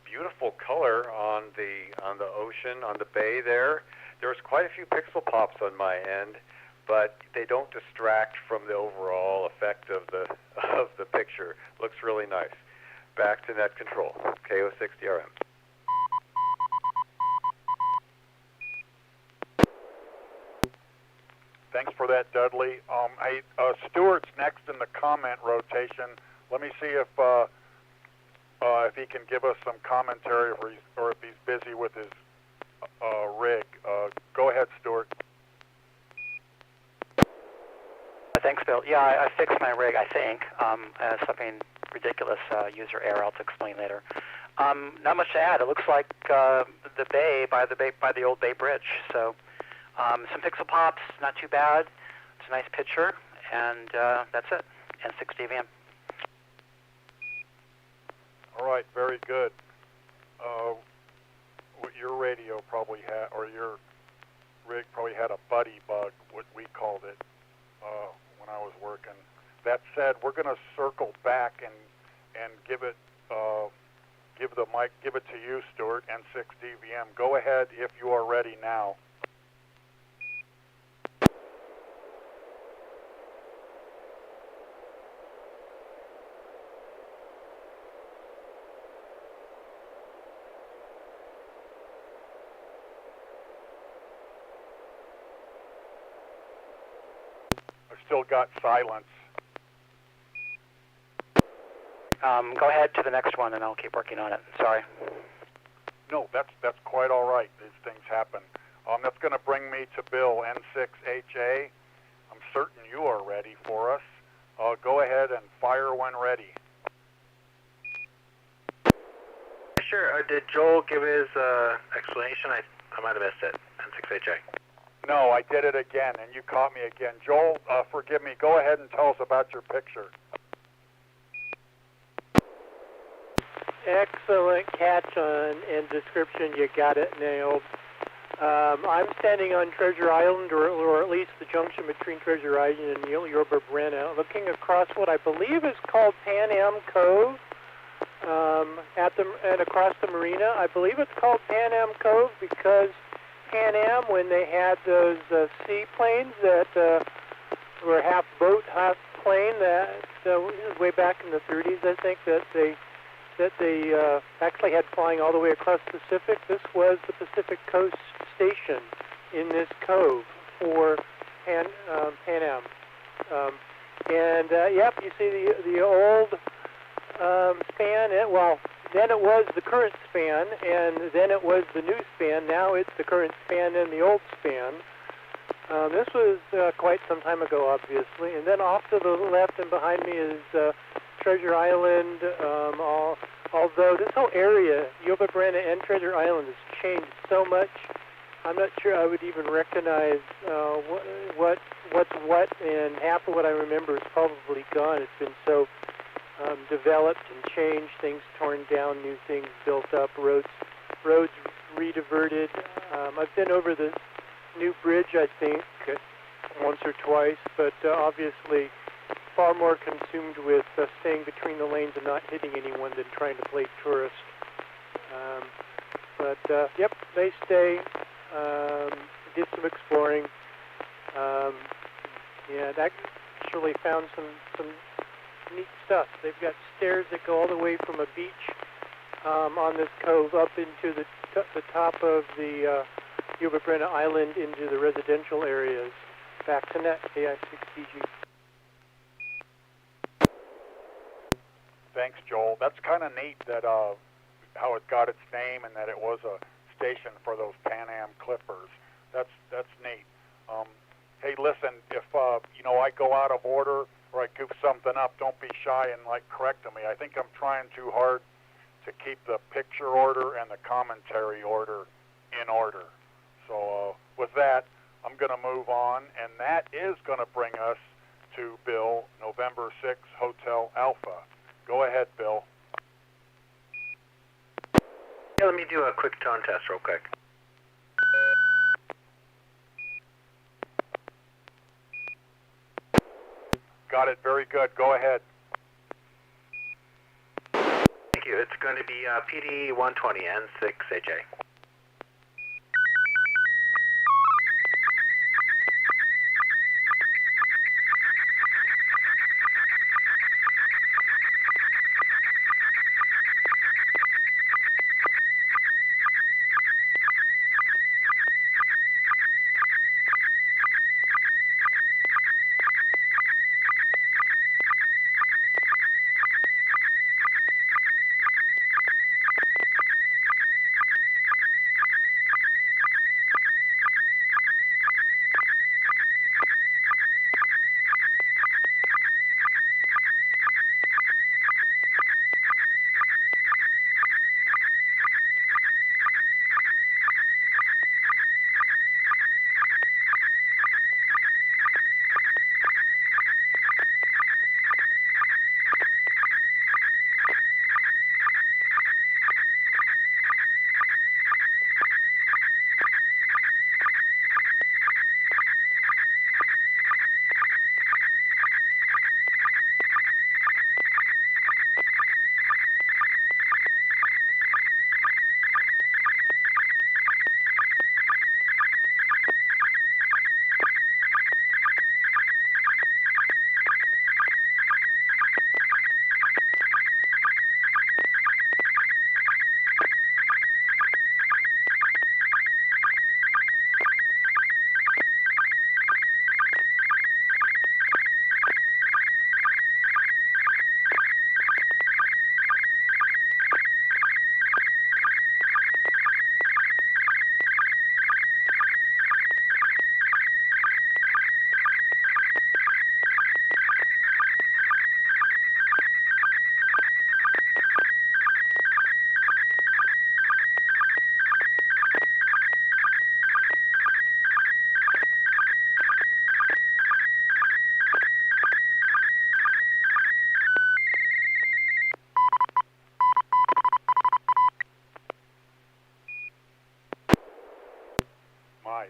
beautiful color on the ocean, on the bay there. There's quite a few pixel pops on my end, but they don't distract from the overall effect of the picture. Looks really nice. Back to net control, KO6DRM. Thanks for that, Dudley. Stuart's next in the comment rotation. Let me see if he can give us some commentary, or if he's busy with his rig. Go ahead, Stuart. Thanks, Bill. Yeah, I fixed my rig, I think. Something ridiculous user error I'll explain later. Not much to add. It looks like the bay by the old Bay Bridge. So some pixel pops, not too bad. It's a nice picture, and that's it. N6NA. All right, very good. Your radio probably had, or your rig probably had a buddy bug, what we called it, when I was working. That said, we're going to circle back and give it the mic, give it to you, Stuart, N6DVM. Go ahead if you are ready now. I've still got silence. Go ahead to the next one, and I'll keep working on it. Sorry. No, that's quite all right. These things happen. That's going to bring me to Bill N6HA. I'm certain you are ready for us. Go ahead and fire when ready. Sure. Did Joel give his explanation? I might have missed it. N6HA. No, I did it again, and you caught me again. Joel, forgive me. Go ahead and tell us about your picture. Excellent catch on and description. You got it nailed. I'm standing on Treasure Island, or at least the junction between Treasure Island and Yorba Brenna, looking across what I believe is called Pan Am Cove. And across the marina, I believe it's called Pan Am Cove because Pan Am, when they had those seaplanes that were half boat, half plane, that was way back in the 30s, I think, that they actually had flying all the way across the Pacific. This was the Pacific Coast Station in this cove for Pan Am. Yep, you see the old span. Then it was the current span, and then it was the new span. Now it's the current span and the old span. This was quite some time ago, obviously. And then off to the left and behind me is Treasure Island. Although this whole area, Yorba Brenna and Treasure Island, has changed so much, I'm not sure I would even recognize what's what, and half of what I remember is probably gone. It's been so developed and changed, things torn down, new things built up, roads rediverted. I've been over the new bridge, I think, once or twice, but obviously far more consumed with staying between the lanes and not hitting anyone than trying to play tourist. Yep, they stay. Did some exploring. And actually found some neat stuff. They've got stairs that go all the way from a beach on this cove up into the top of the Yorba Brenna Island into the residential areas. Back to net, AI6DG. Thanks, Joel. That's kind of neat that how it got its name and that it was a station for those Pan Am Clippers. That's neat. Hey, listen, if I go out of order or I goof something up, don't be shy and correct me. I think I'm trying too hard to keep the picture order and the commentary order in order. So with that, I'm going to move on, and that is going to bring us to Bill, November 6, Hotel Alpha. Go ahead, Bill. Yeah, let me do a quick tone test real quick. Got it. Very good. Go ahead. Thank you. It's going to be PD 120 N6HA.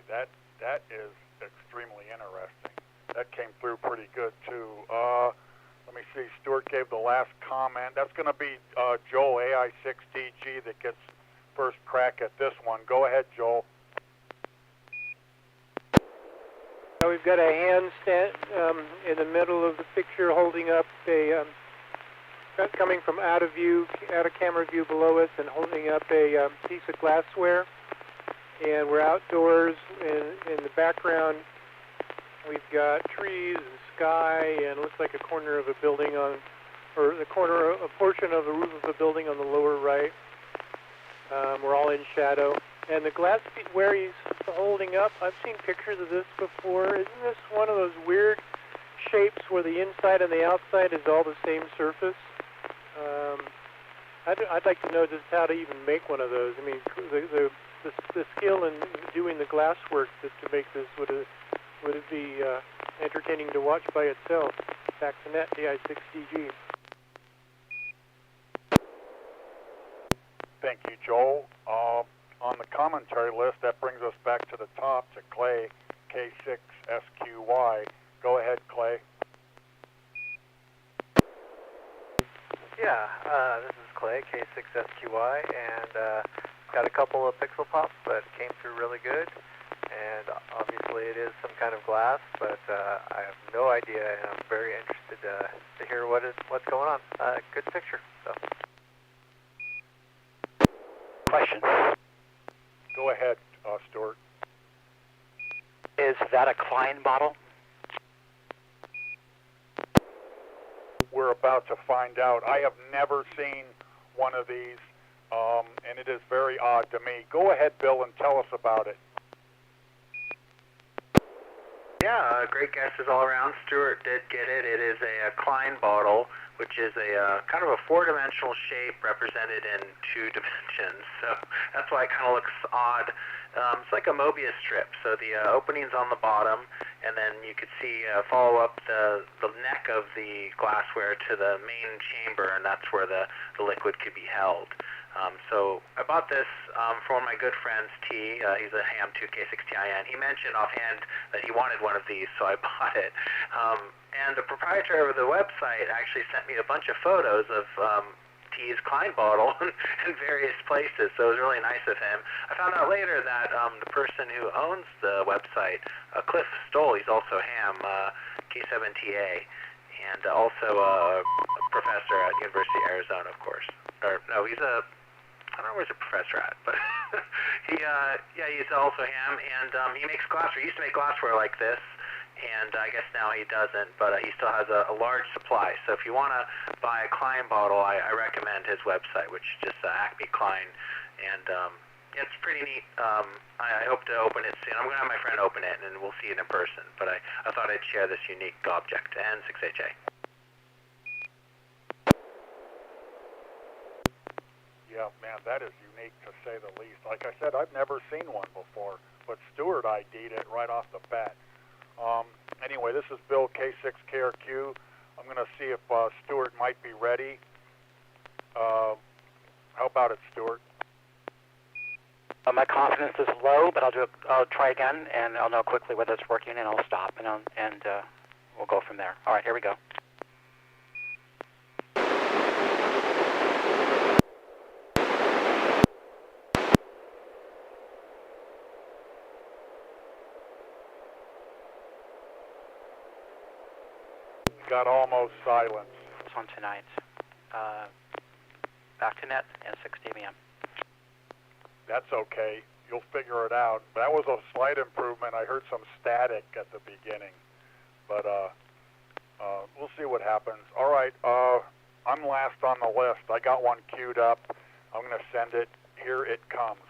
that is extremely interesting. That came through pretty good too. Let me see. Stuart gave the last comment. That's going to be Joel AI6DG that gets first crack at this one. Go ahead, Joel. Now we've got a hand stand in the middle of the picture holding up a, coming from out of camera view below us, and holding up a piece of glassware. And we're outdoors. In the background, we've got trees and sky, and it looks like a corner of a building a portion of the roof of a building on the lower right. We're all in shadow. And the glassware he's holding up, I've seen pictures of this before. Isn't this one of those weird shapes where the inside and the outside is all the same surface? I'd like to know just how to even make one of those. I mean, the skill in doing the glass work to make this, would it be entertaining to watch by itself? Back to net, AI6DG. Thank you, Joel. On the commentary list, that brings us back to the top to Clay, K6SQY. Go ahead, Clay. Yeah, this is Clay, K6SQY, and got a couple of pixel pops, but came through really good. And obviously it is some kind of glass, but I have no idea, and I'm very interested to hear what's going on. Good picture. So. Question. Go ahead, Stuart. Is that a Klein bottle? We're about to find out. I have never seen one of these, and it is very odd to me. Go ahead, Bill, and tell us about it. Yeah, great guesses all around. Stuart did get it. It is a Klein bottle, which is a kind of a four-dimensional shape represented in two dimensions. So that's why it kind of looks odd. It's like a Mobius strip. So the opening's on the bottom, and then you could see follow up the neck of the glassware to the main chamber, and that's where the liquid could be held. So I bought this from one of my good friends, T. He's a ham 2K6TIN. He mentioned offhand that he wanted one of these, so I bought it. And the proprietor of the website actually sent me a bunch of photos of T's Klein bottle in various places, so it was really nice of him. I found out later that the person who owns the website, Cliff Stoll, he's also ham, K7TA, and also a professor at University of Arizona, of course. Or no, I don't know where he's a professor at, but he's also ham, and he makes glassware. He used to make glassware like this, and I guess now he doesn't, but he still has a large supply. So if you want to buy a Klein bottle, I recommend his website, which is just Acme Klein, and it's pretty neat. I hope to open it soon. I'm going to have my friend open it, and we'll see it in person, but I thought I'd share this unique object, N6HA. Yeah, man, that is unique to say the least. Like I said, I've never seen one before, but Stuart ID'd it right off the bat. Anyway, this is Bill, K6KRQ. I'm going to see if Stuart might be ready. How about it, Stuart? My confidence is low, but I'll try again, and I'll know quickly whether it's working, and I'll stop, and we'll go from there. All right, here we go. Got almost silence. It's on tonight. Back to net, N6NA. That's okay. You'll figure it out. That was a slight improvement. I heard some static at the beginning, but we'll see what happens. All right, I'm last on the list. I got one queued up. I'm going to send it. Here it comes.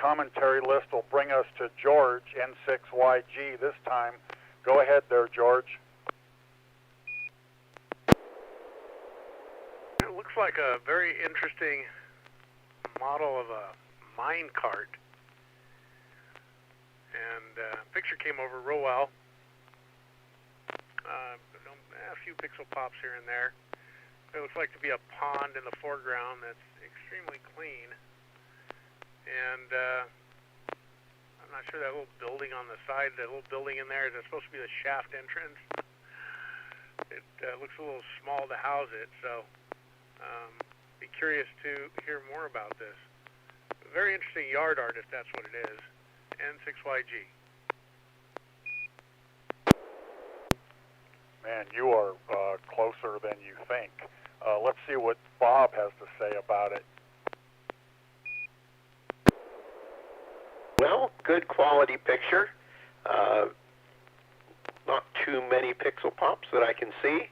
commentary list will bring us to George, N6YG this time. Go ahead there, George. It looks like a very interesting model of a mine cart. And picture came over real well. A few pixel pops here and there. It looks like to be a pond in the foreground that's extremely clean. And I'm not sure that little building on the side, that little building in there, is that supposed to be the shaft entrance? It looks a little small to house it, so be curious to hear more about this. Very interesting yard art, if that's what it is. N6YG. Man, you are closer than you think. Let's see what Bob has to say about it. Well, good quality picture. Not too many pixel pops that I can see.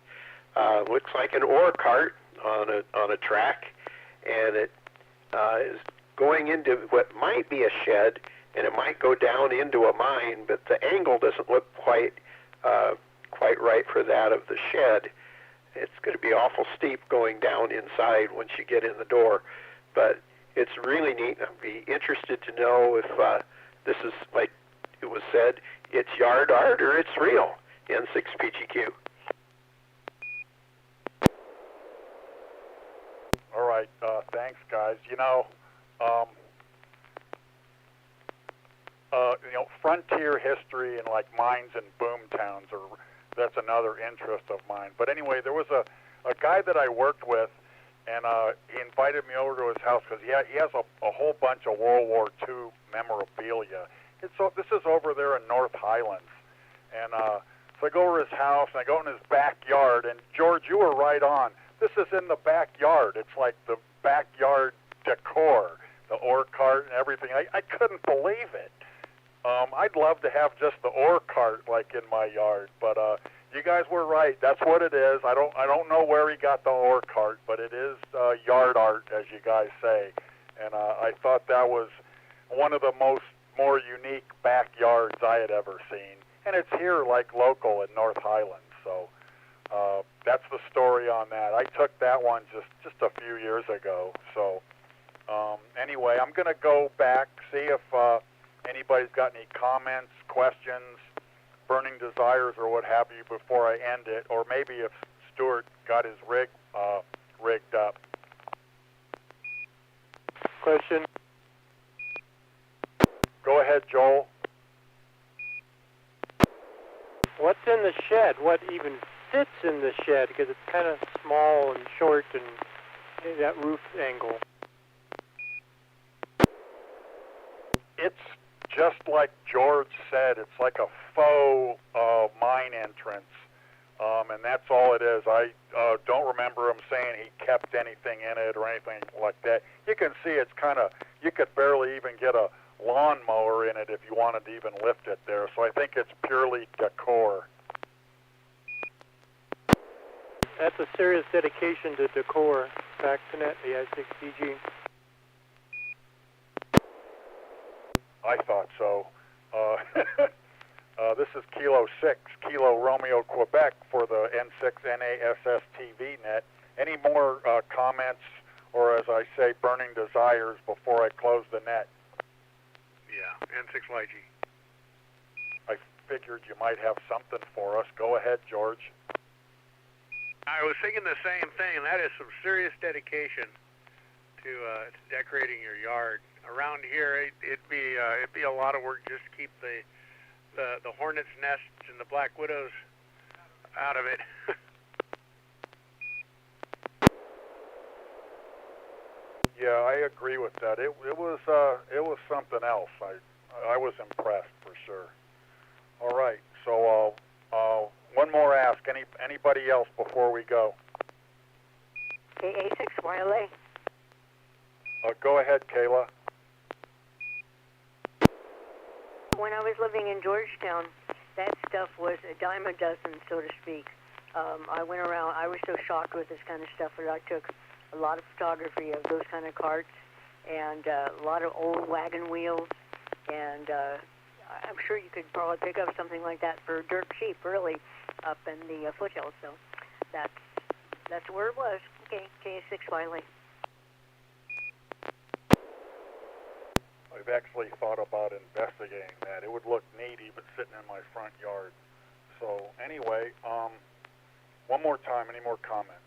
Looks like an ore cart on a track, and it is going into what might be a shed, and it might go down into a mine, but the angle doesn't look quite right for that of the shed. It's going to be awful steep going down inside once you get in the door, but it's really neat. I'd be interested to know if this is, like it was said, it's yard art or it's real. N6PGQ. All right, thanks, guys. Frontier history and like mines and boom towns that's another interest of mine. But anyway, there was a guy that I worked with, and he invited me over to his house because he has a whole bunch of World War II memorabilia. This is over there in North Highlands, and so I go over his house and I go in his backyard. And George, you were right on. This is in the backyard. It's like the backyard decor, the ore cart and everything. I couldn't believe it. I'd love to have just the ore cart like in my yard, but you guys were right. That's what it is. I don't know where he got the ore cart, but it is yard art, as you guys say. And I thought that was one of the more unique backyards I had ever seen. And it's here, like local in North Highlands. So that's the story on that. I took that one just a few years ago. So anyway, I'm going to go back, see if anybody's got any comments, questions, burning desires, or what have you before I end it, or maybe if Stuart got his rig rigged up. Question? Go ahead, Joel. What's in the shed? What even fits in the shed? Because it's kind of small and short and that roof angle. It's just like George said, it's like a faux mine entrance, and that's all it is. I don't remember him saying he kept anything in it or anything like that. You can see it's kind of, you could barely even get a lawnmower in it if you wanted to even lift it there, so I think it's purely decor. That's a serious dedication to decor. Back to net, the I6DG. I thought so. This is Kilo 6, Kilo Romeo, Quebec for the N6NA SSTV Net. Any more comments, or as I say, burning desires before I close the net? Yeah, N6YG. I figured you might have something for us. Go ahead, George. I was thinking the same thing. That is some serious dedication to decorating your yard. Around here, it'd be a lot of work just to keep the hornets' nests and the black widows out of it. Yeah, I agree with that. It was something else. I was impressed for sure. All right, so one more ask. Anybody else before we go? A6YLA. Go ahead, Kayla. When I was living in Georgetown, that stuff was a dime a dozen, so to speak. I went around. I was so shocked with this kind of stuff that I took a lot of photography of those kind of carts and a lot of old wagon wheels, and I'm sure you could probably pick up something like that for dirt cheap, really, up in the foothills. So that's where it was. Okay, K6YLA. I've actually thought about investigating that. It would look neat even sitting in my front yard. So anyway, one more time, any more comments?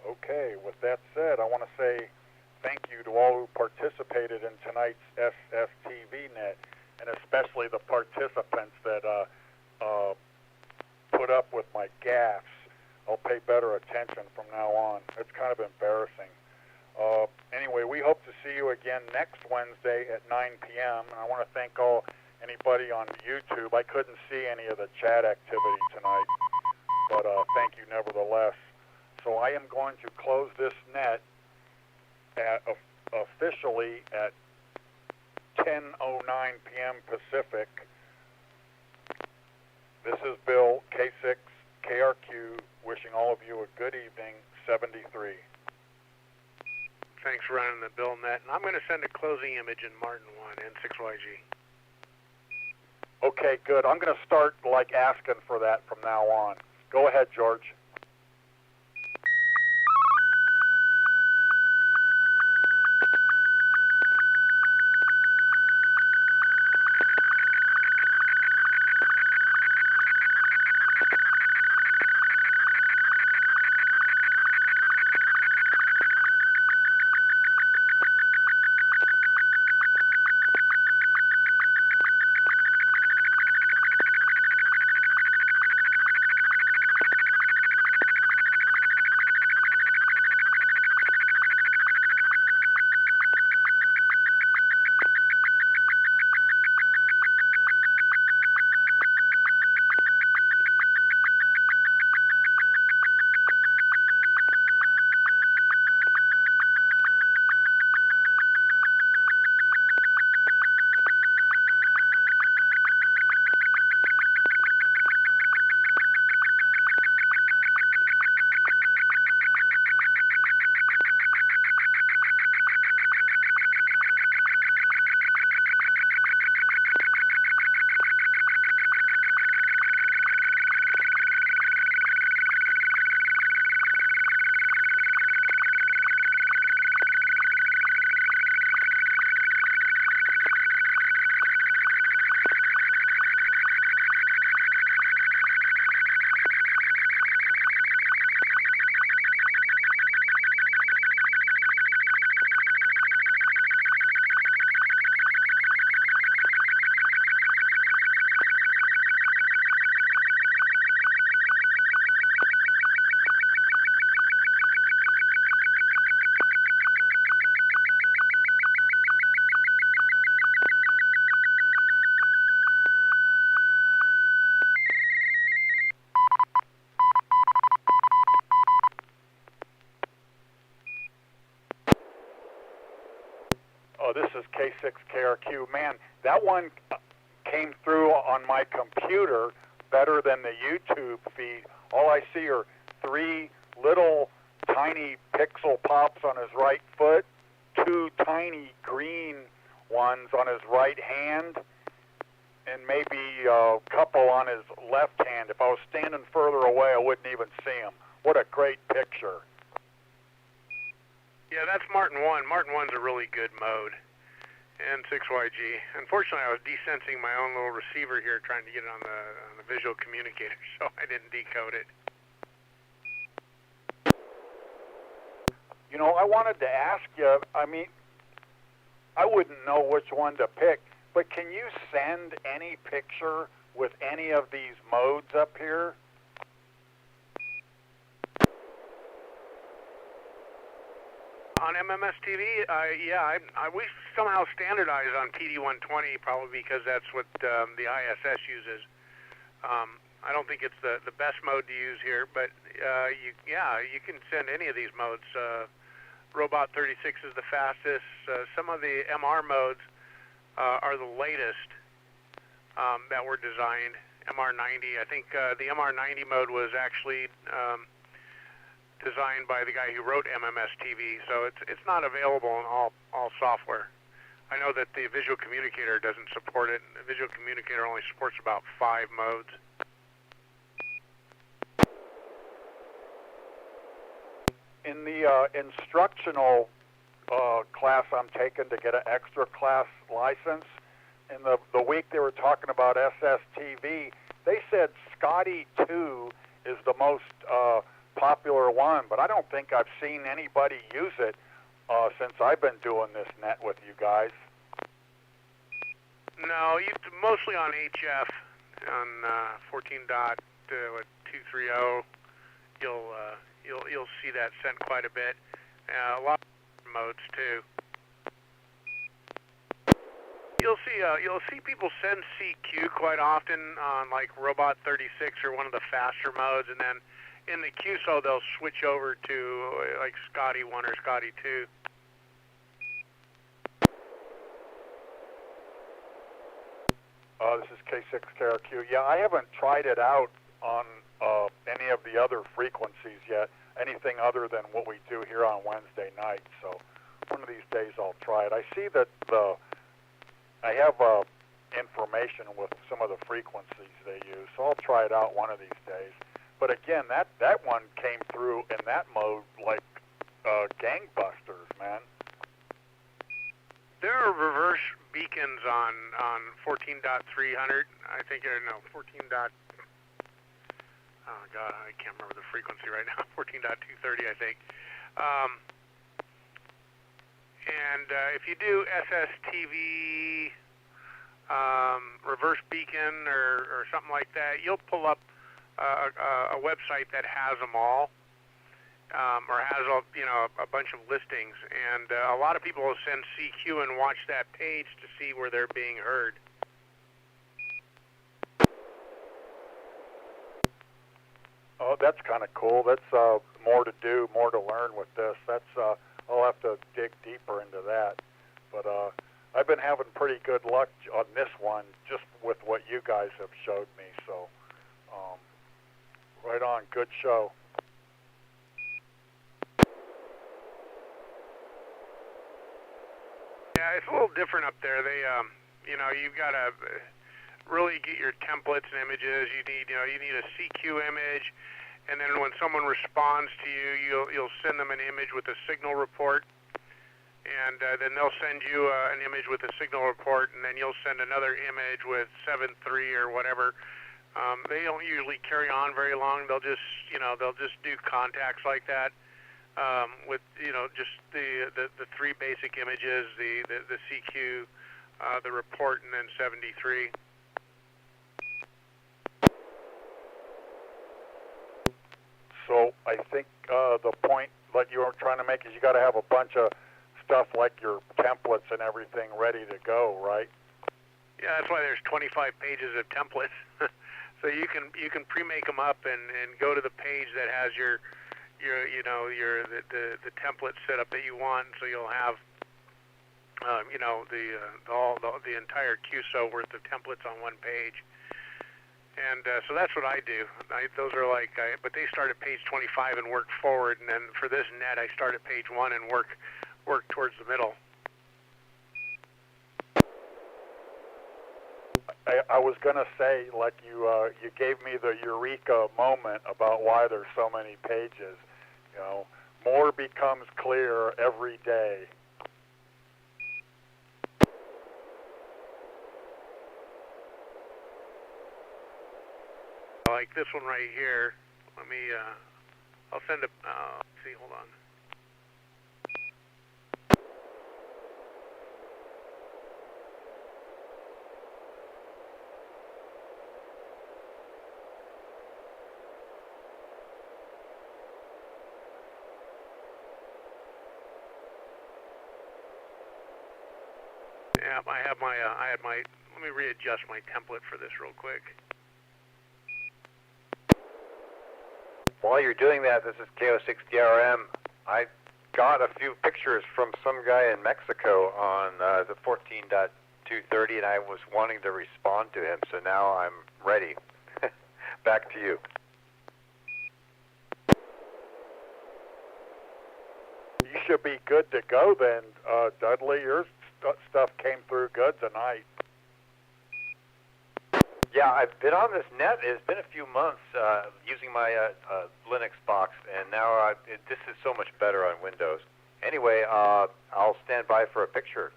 Okay, with that said, I want to say thank you to all who participated in tonight's SSTV Net, and especially the participants that put up with my gaffes. I'll pay better attention from now on. It's kind of embarrassing. Anyway, we hope to see you again next Wednesday at 9 p.m. And I want to thank anybody on YouTube. I couldn't see any of the chat activity tonight, but thank you nevertheless. So I am going to close this net officially at 10:09 p.m. Pacific. This is Bill, K6KRQ, wishing all of you a good evening, 73. Thanks for running the Bill Net. And I'm going to send a closing image in Martin 1, N6YG. Okay, good. I'm going to start asking for that from now on. Go ahead, George. Oh, this is K6KRQ. Man, that one came through on my computer better than the YouTube feed. All I see are 3 little tiny pixel pops on his right foot, 2 tiny green ones on his right hand, and maybe a couple on his left hand. If I was standing further away, I wouldn't even see him. What a great picture. Yeah, that's Martin 1. Martin 1's a really good mode. N6YG. Unfortunately, I was desensing my own little receiver here trying to get it on the visual communicator, so I didn't decode it. You know, I wanted to ask you, I mean, I wouldn't know which one to pick, but can you send any picture with any of these modes up here? On MMS TV, yeah, we somehow standardize on PD120, probably because that's what the ISS uses. I don't think it's the best mode to use here, but you can send any of these modes. Robot 36 is the fastest. Some of the MR modes are the latest that were designed. MR90, I think the MR90 mode was actually designed by the guy who wrote MMS TV, so it's not available in all software. I know that the Visual Communicator doesn't support it. The Visual Communicator only supports about 5 modes. In the instructional class I'm taking to get an extra class license, in the week they were talking about SSTV, they said Scotty 2 is the most popular one, but I don't think I've seen anybody use it since I've been doing this net with you guys. No, mostly on HF, on 14.230. You'll see that sent quite a bit. A lot of modes too. You'll see people send CQ quite often on like Robot 36 or one of the faster modes, and then in the QSO they'll switch over to like Scotty 1 or Scotty 2. This is K6KRQ. Yeah, I haven't tried it out on any of the other frequencies yet, anything other than what we do here on Wednesday night. So one of these days I'll try it. I see that I have information with some of the frequencies they use, so I'll try it out one of these days. But again, that one came through in that mode like gangbusters, man. There are reverse beacons on 14.300. I think, no, 14. Oh God, I can't remember the frequency right now. 14.230, I think. And if you do SSTV reverse beacon or something like that, you'll pull up a website that has them all. Or has a bunch of listings, and a lot of people will send CQ and watch that page to see where they're being heard. Oh, that's kind of cool. That's more to do, more to learn with this. That's I'll have to dig deeper into that. But I've been having pretty good luck on this one, just with what you guys have showed me. So, right on, good show. Yeah, it's a little different up there. They, you've got to really get your templates and images. You need a CQ image, and then when someone responds to you, you'll send them an image with a signal report, and then they'll send you an image with a signal report, and then you'll send another image with 7.3 or whatever. They don't usually carry on very long. They'll just do contacts like that. With just the 3 basic images, the CQ, the report, and then 73. So I think the point that you were trying to make is you got to have a bunch of stuff like your templates and everything ready to go, right? Yeah, that's why there's 25 pages of templates. So you can pre-make them up and go to the page that has the template setup that you want. So you'll have the entire QSO worth of templates on one page. And so that's what I do. Those are but they start at page 25 and work forward. And then for this net, I start at page 1 and work towards the middle. I was gonna say, like you gave me the eureka moment about why there's so many pages. More becomes clear every day. Like this one right here. Let me. I'll send a. Let's see. Hold on. Yeah, I have my. Let me readjust my template for this real quick. While you're doing that, this is KO6DRM. I got a few pictures from some guy in Mexico on the 14.230, and I was wanting to respond to him, so now I'm ready. Back to you. you should be good to go then, Dudley. Your stuff came through good tonight. Yeah, I've been on this net. It's been a few months using my Linux box, and now this is so much better on Windows. Anyway, I'll stand by for a picture.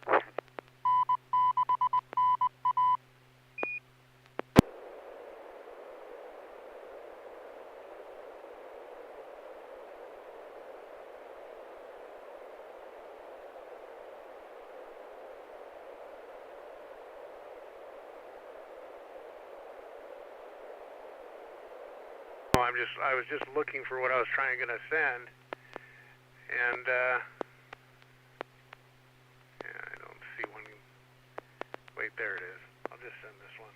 I was just looking for what I was trying to send, and yeah, I don't see one. Wait, there it is. I'll just send this one.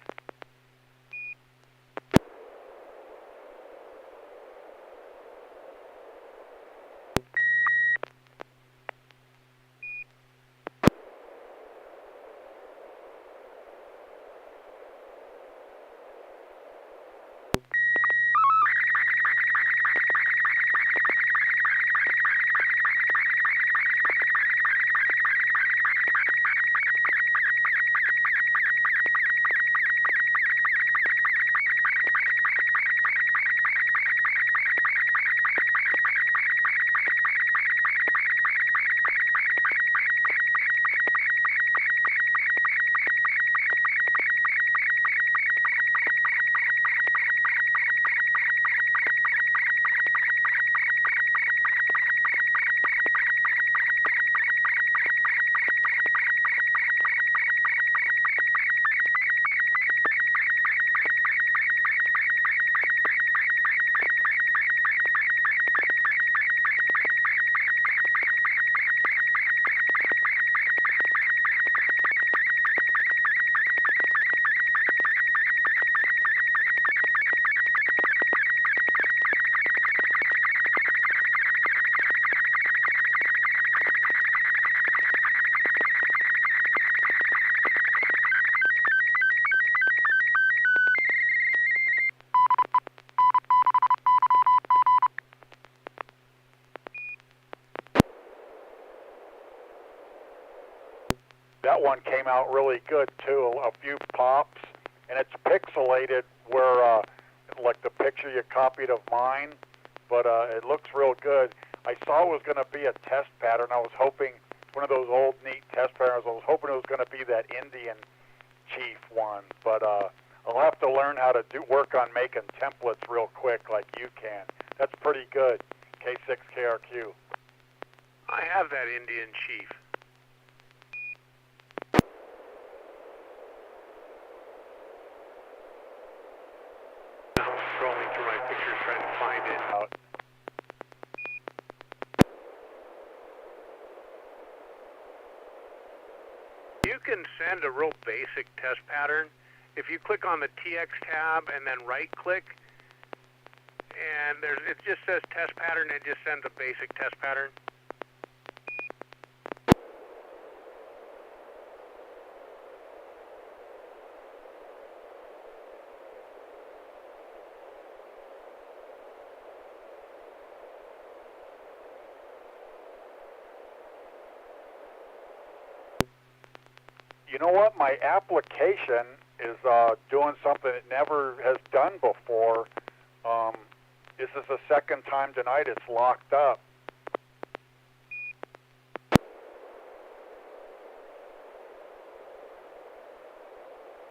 That one came out really good too. A few pops, and it's pixelated where like the picture you copied of mine, but it looks real good. I saw it was going to be a test pattern. I was hoping one of those old neat test patterns. I was hoping it was going to be that Indian chief one, but I'll have to learn how to work on making templates real quick like you can. That's pretty good. K6KRQ. I have that Indian chief. Scrolling through my pictures trying to find it. You can send a real basic test pattern. If you click on the TX tab and then right click, and it just says test pattern, it just sends a basic test pattern. You know what? My application is doing something it never has done before. This is the second time tonight it's locked up.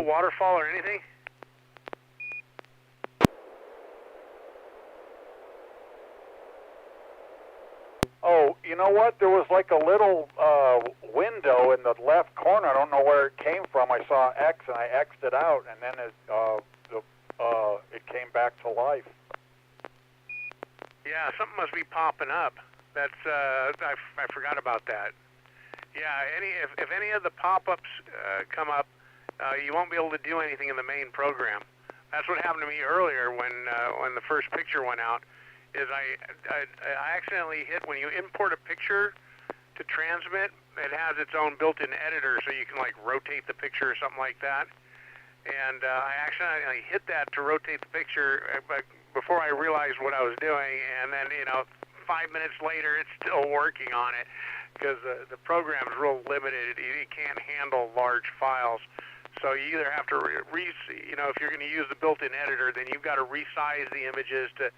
Waterfall or anything? Oh, you know what? There was like a little window in the left corner. I don't know where it came from. I saw X and I X'd it out, and then it came back to life. Yeah, something must be popping up. That's I forgot about that. Yeah, if any of the pop-ups come up, you won't be able to do anything in the main program. That's what happened to me earlier when the first picture went out. Is I accidentally hit, when you import a picture to transmit, it has its own built-in editor, so you can like rotate the picture or something like that. And I accidentally hit that to rotate the picture, but before I realized what I was doing, and then 5 minutes later, it's still working on it because the program's real limited. It can't handle large files. So you either have to if you're going to use the built-in editor, then you've got to resize the images to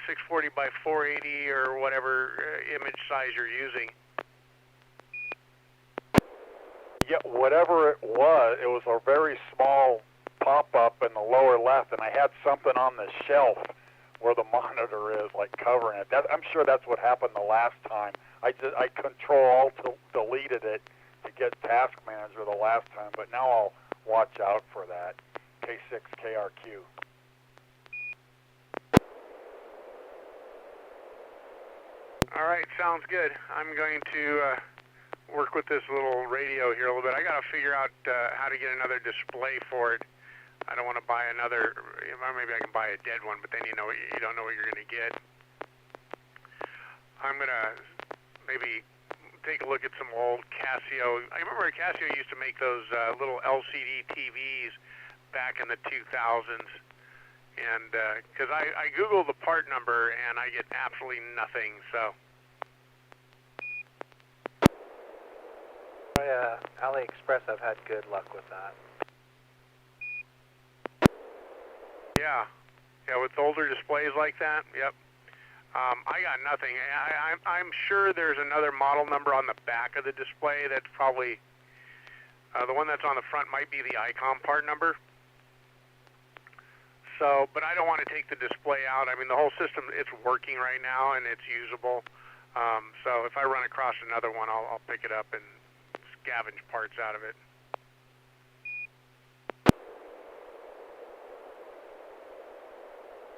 640 by 480 or whatever image size you're using. Yeah, whatever it was a very small pop-up in the lower left, and I had something on the shelf where the monitor is, like covering it. I'm sure that's what happened the last time. I Control-Alt-Deleted it to get Task Manager the last time, but now I'll watch out for that. K6KRQ. All right, sounds good. I'm going to work with this little radio here a little bit. I got to figure out how to get another display for it. I don't want to buy another. Maybe I can buy a dead one, but then you don't know what you're going to get. I'm going to maybe take a look at some old Casio. I remember Casio used to make those little LCD TVs back in the 2000s, and because I Google the part number and I get absolutely nothing. So. AliExpress, I've had good luck with that. Yeah, with older displays like that, yep. I got nothing. I'm sure there's another model number on the back of the display that's probably, the one that's on the front might be the icon part number. So, but I don't want to take the display out. I mean, the whole system, it's working right now and it's usable. So if I run across another one, I'll pick it up and scavenge parts out of it.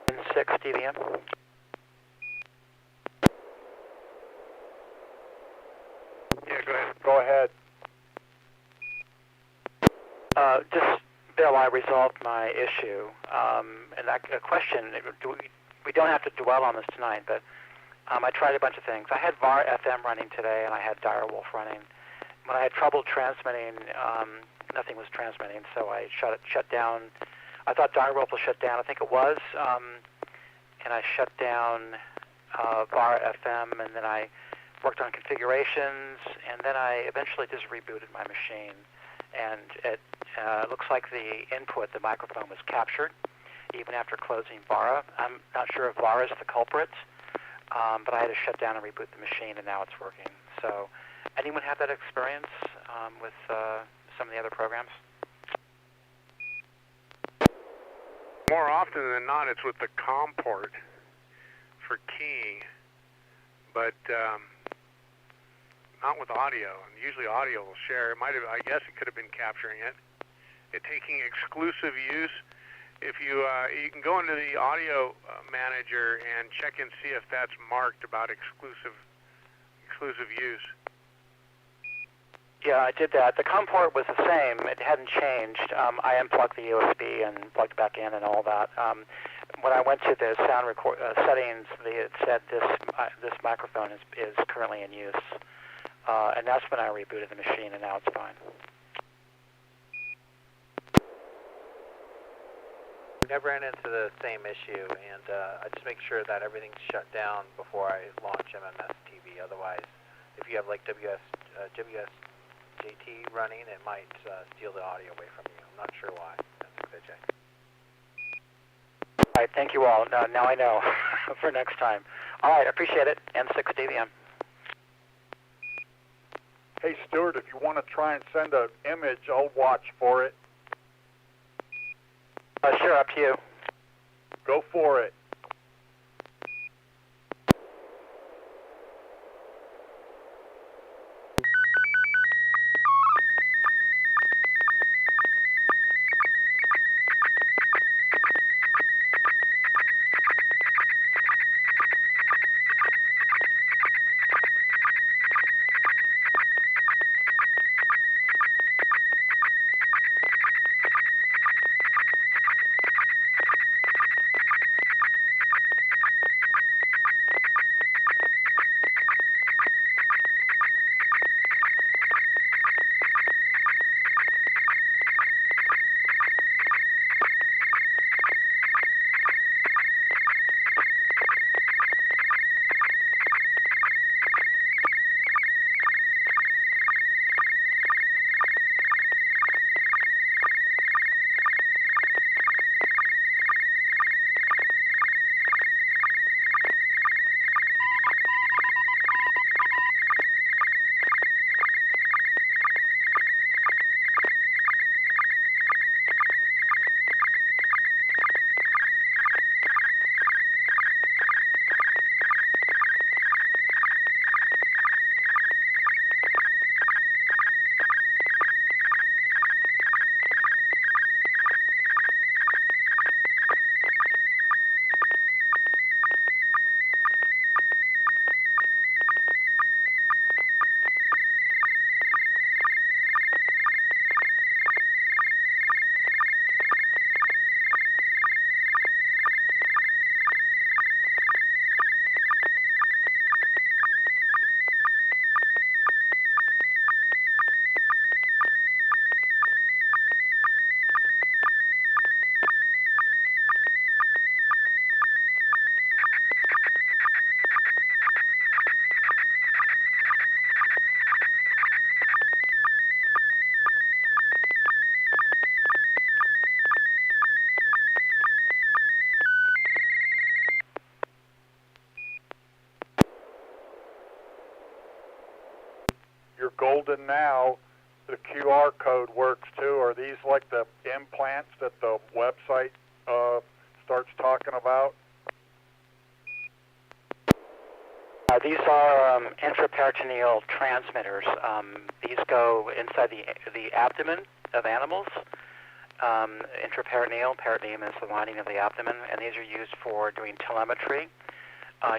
N6NA SSTV Net. Yeah, go ahead. Go ahead. Just, Bill, I resolved my issue. And a question, we don't have to dwell on this tonight, but I tried a bunch of things. I had VAR FM running today, and I had Direwolf running. When I had trouble transmitting, nothing was transmitting, so I shut down. I thought Direwolf was shut down. I think it was. And I shut down VAR FM, and then I worked on configurations, and then I eventually just rebooted my machine. And it looks like the input, the microphone, was captured, even after closing VARA. I'm not sure if VARA is the culprit, but I had to shut down and reboot the machine, and now it's working. So, anyone have that experience with some of the other programs? More often than not, it's with the COM port for keying, but not with audio. And usually audio will share. It might have. I guess it could have been capturing it. Taking exclusive use. If you can go into the audio manager and check and see if that's marked about exclusive use. Yeah, I did that. The COM port was the same. It hadn't changed. I unplugged the USB and plugged it back in and all that. When I went to the sound settings, it said this microphone is currently in use. And that's when I rebooted the machine, and now it's fine. Never ran into the same issue, and I just make sure that everything's shut down before I launch MMS TV. Otherwise, if you have like WSJT running, it might steal the audio away from you. I'm not sure why. N6NA. All right, thank you all. Now I know for next time. All right, appreciate it. N6NA SSTV. Hey, Stuart, if you want to try and send an image, I'll watch for it. Sure, up to you. Go for it. and now the QR code works too. Are these like the implants that the website starts talking about? These are intraperitoneal transmitters. These go inside the abdomen of animals. Intraperitoneal, peritoneum is the lining of the abdomen, and these are used for doing telemetry,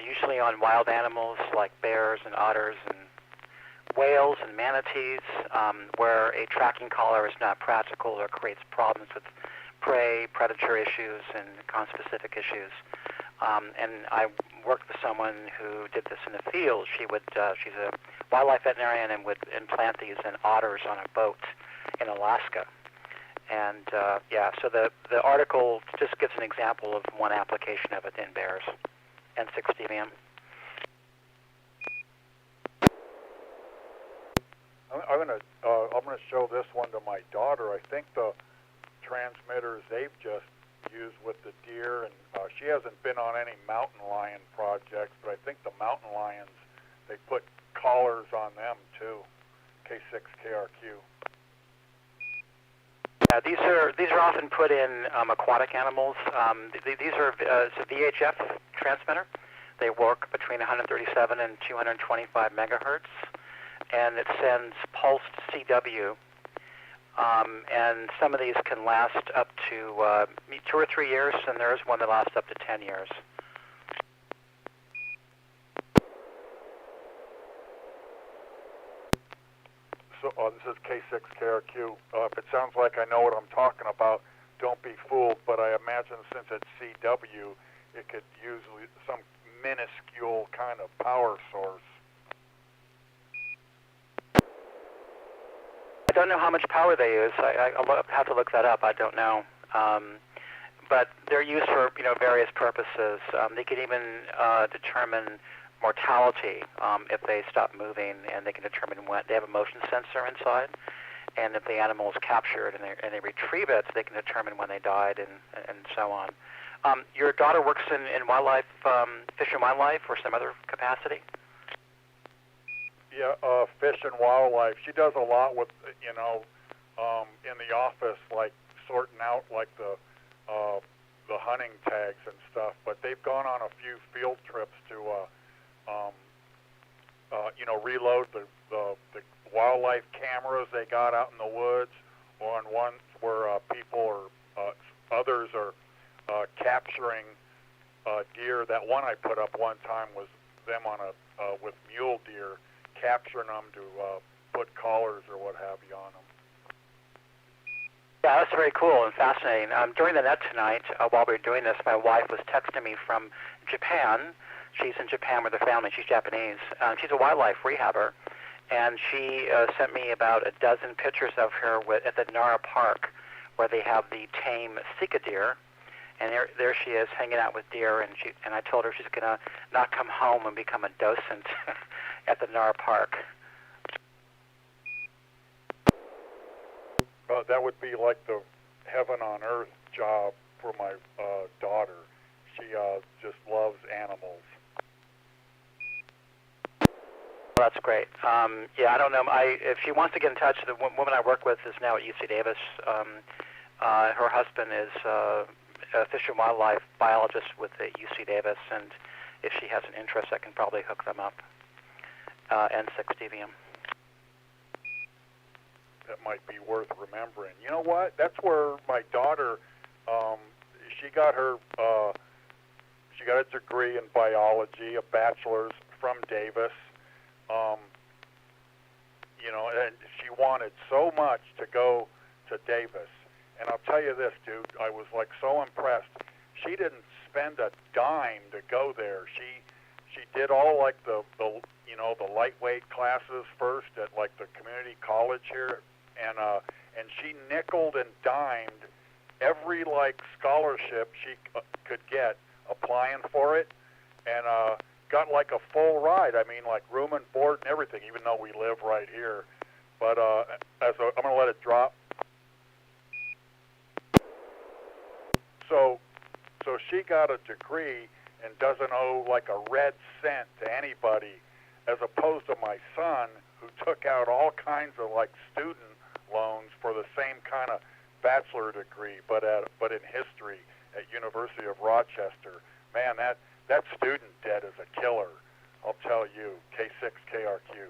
usually on wild animals like bears and otters and whales and manatees, where a tracking collar is not practical or creates problems with prey, predator issues, and conspecific issues. And I worked with someone who did this in the field. She's a wildlife veterinarian and would implant these in otters on a boat in Alaska. And so the article just gives an example of one application of it in bears, N6NA. I'm gonna show this one to my daughter. I think the transmitters they've just used with the deer, and she hasn't been on any mountain lion projects, but I think the mountain lions, they put collars on them too. K6KRQ. These are often put in aquatic animals. These are it's a VHF transmitter. They work between 137 and 225 megahertz, and it sends pulsed CW. And some of these can last up to 2 or 3 years, and there is one that lasts up to 10 years. So this is K6KRQ. If it sounds like I know what I'm talking about, don't be fooled, but I imagine since it's CW, it could use some minuscule kind of power source. I don't know how much power they use. I'll have to look that up. I don't know. But they're used for various purposes. They can even determine mortality if they stop moving, and they can determine when. They have a motion sensor inside, and if the animal is captured and they retrieve it, they can determine when they died and so on. Your daughter works in wildlife, fish and wildlife, or some other capacity? Yeah, fish and wildlife. She does a lot with, in the office, like sorting out like the hunting tags and stuff. But they've gone on a few field trips to, reload the wildlife cameras they got out in the woods, or on ones where people or others are capturing deer. That one I put up one time was them on with mule deer, capturing them to put collars or what have you on them. Yeah, that's very cool and fascinating. During the net tonight, while we were doing this, my wife was texting me from Japan. She's in Japan with her family. She's Japanese. She's a wildlife rehabber, and she sent me about a dozen pictures of her at the Nara Park, where they have the tame Sika deer. And there she is hanging out with deer, and I told her she's going to not come home and become a docent at the Nara Park. That would be like the heaven on earth job for my daughter. She just loves animals. Well, that's great. I don't know. If she wants to get in touch, the woman I work with is now at UC Davis. Her husband is a fish and wildlife biologist with the UC Davis, and if she has an interest, I can probably hook them up. N6NA. That might be worth remembering. You know what? That's where my daughter, she got a degree in biology, a bachelor's from Davis. And she wanted so much to go to Davis. And I'll tell you this, dude, I was like so impressed. She didn't spend a dime to go there. She did all like the lightweight classes first at like the community college here, and she nickeled and dimed every like scholarship she could get applying for it, and got like a full ride. I mean, like room and board and everything, even though we live right here. But I'm gonna let it drop. So she got a degree and doesn't owe like a red cent to anybody, as opposed to my son, who took out all kinds of like student loans for the same kind of bachelor degree, but in history at University of Rochester. Man, that student debt is a killer. I'll tell you, K6KRQ.